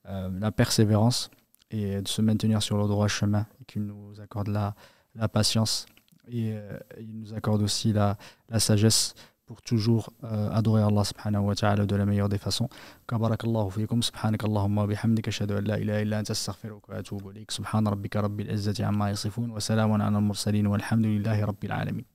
A: la persévérance et de se maintenir sur le droit chemin, et qu'il nous accorde la patience, et il nous accorde aussi la sagesse pour toujours adorer Allah subhanahu wa ta'ala de la meilleure des façons. Barakallahu fikum, subhanakallahumma wa bihamdika, ashhadu an la ilaha illa anta, astaghfiruka wa atubu ilayk. Subhana rabbika rabbil izzati amma yasifun wa salamun ala al-mursalin walhamdulillahi rabbil alamin.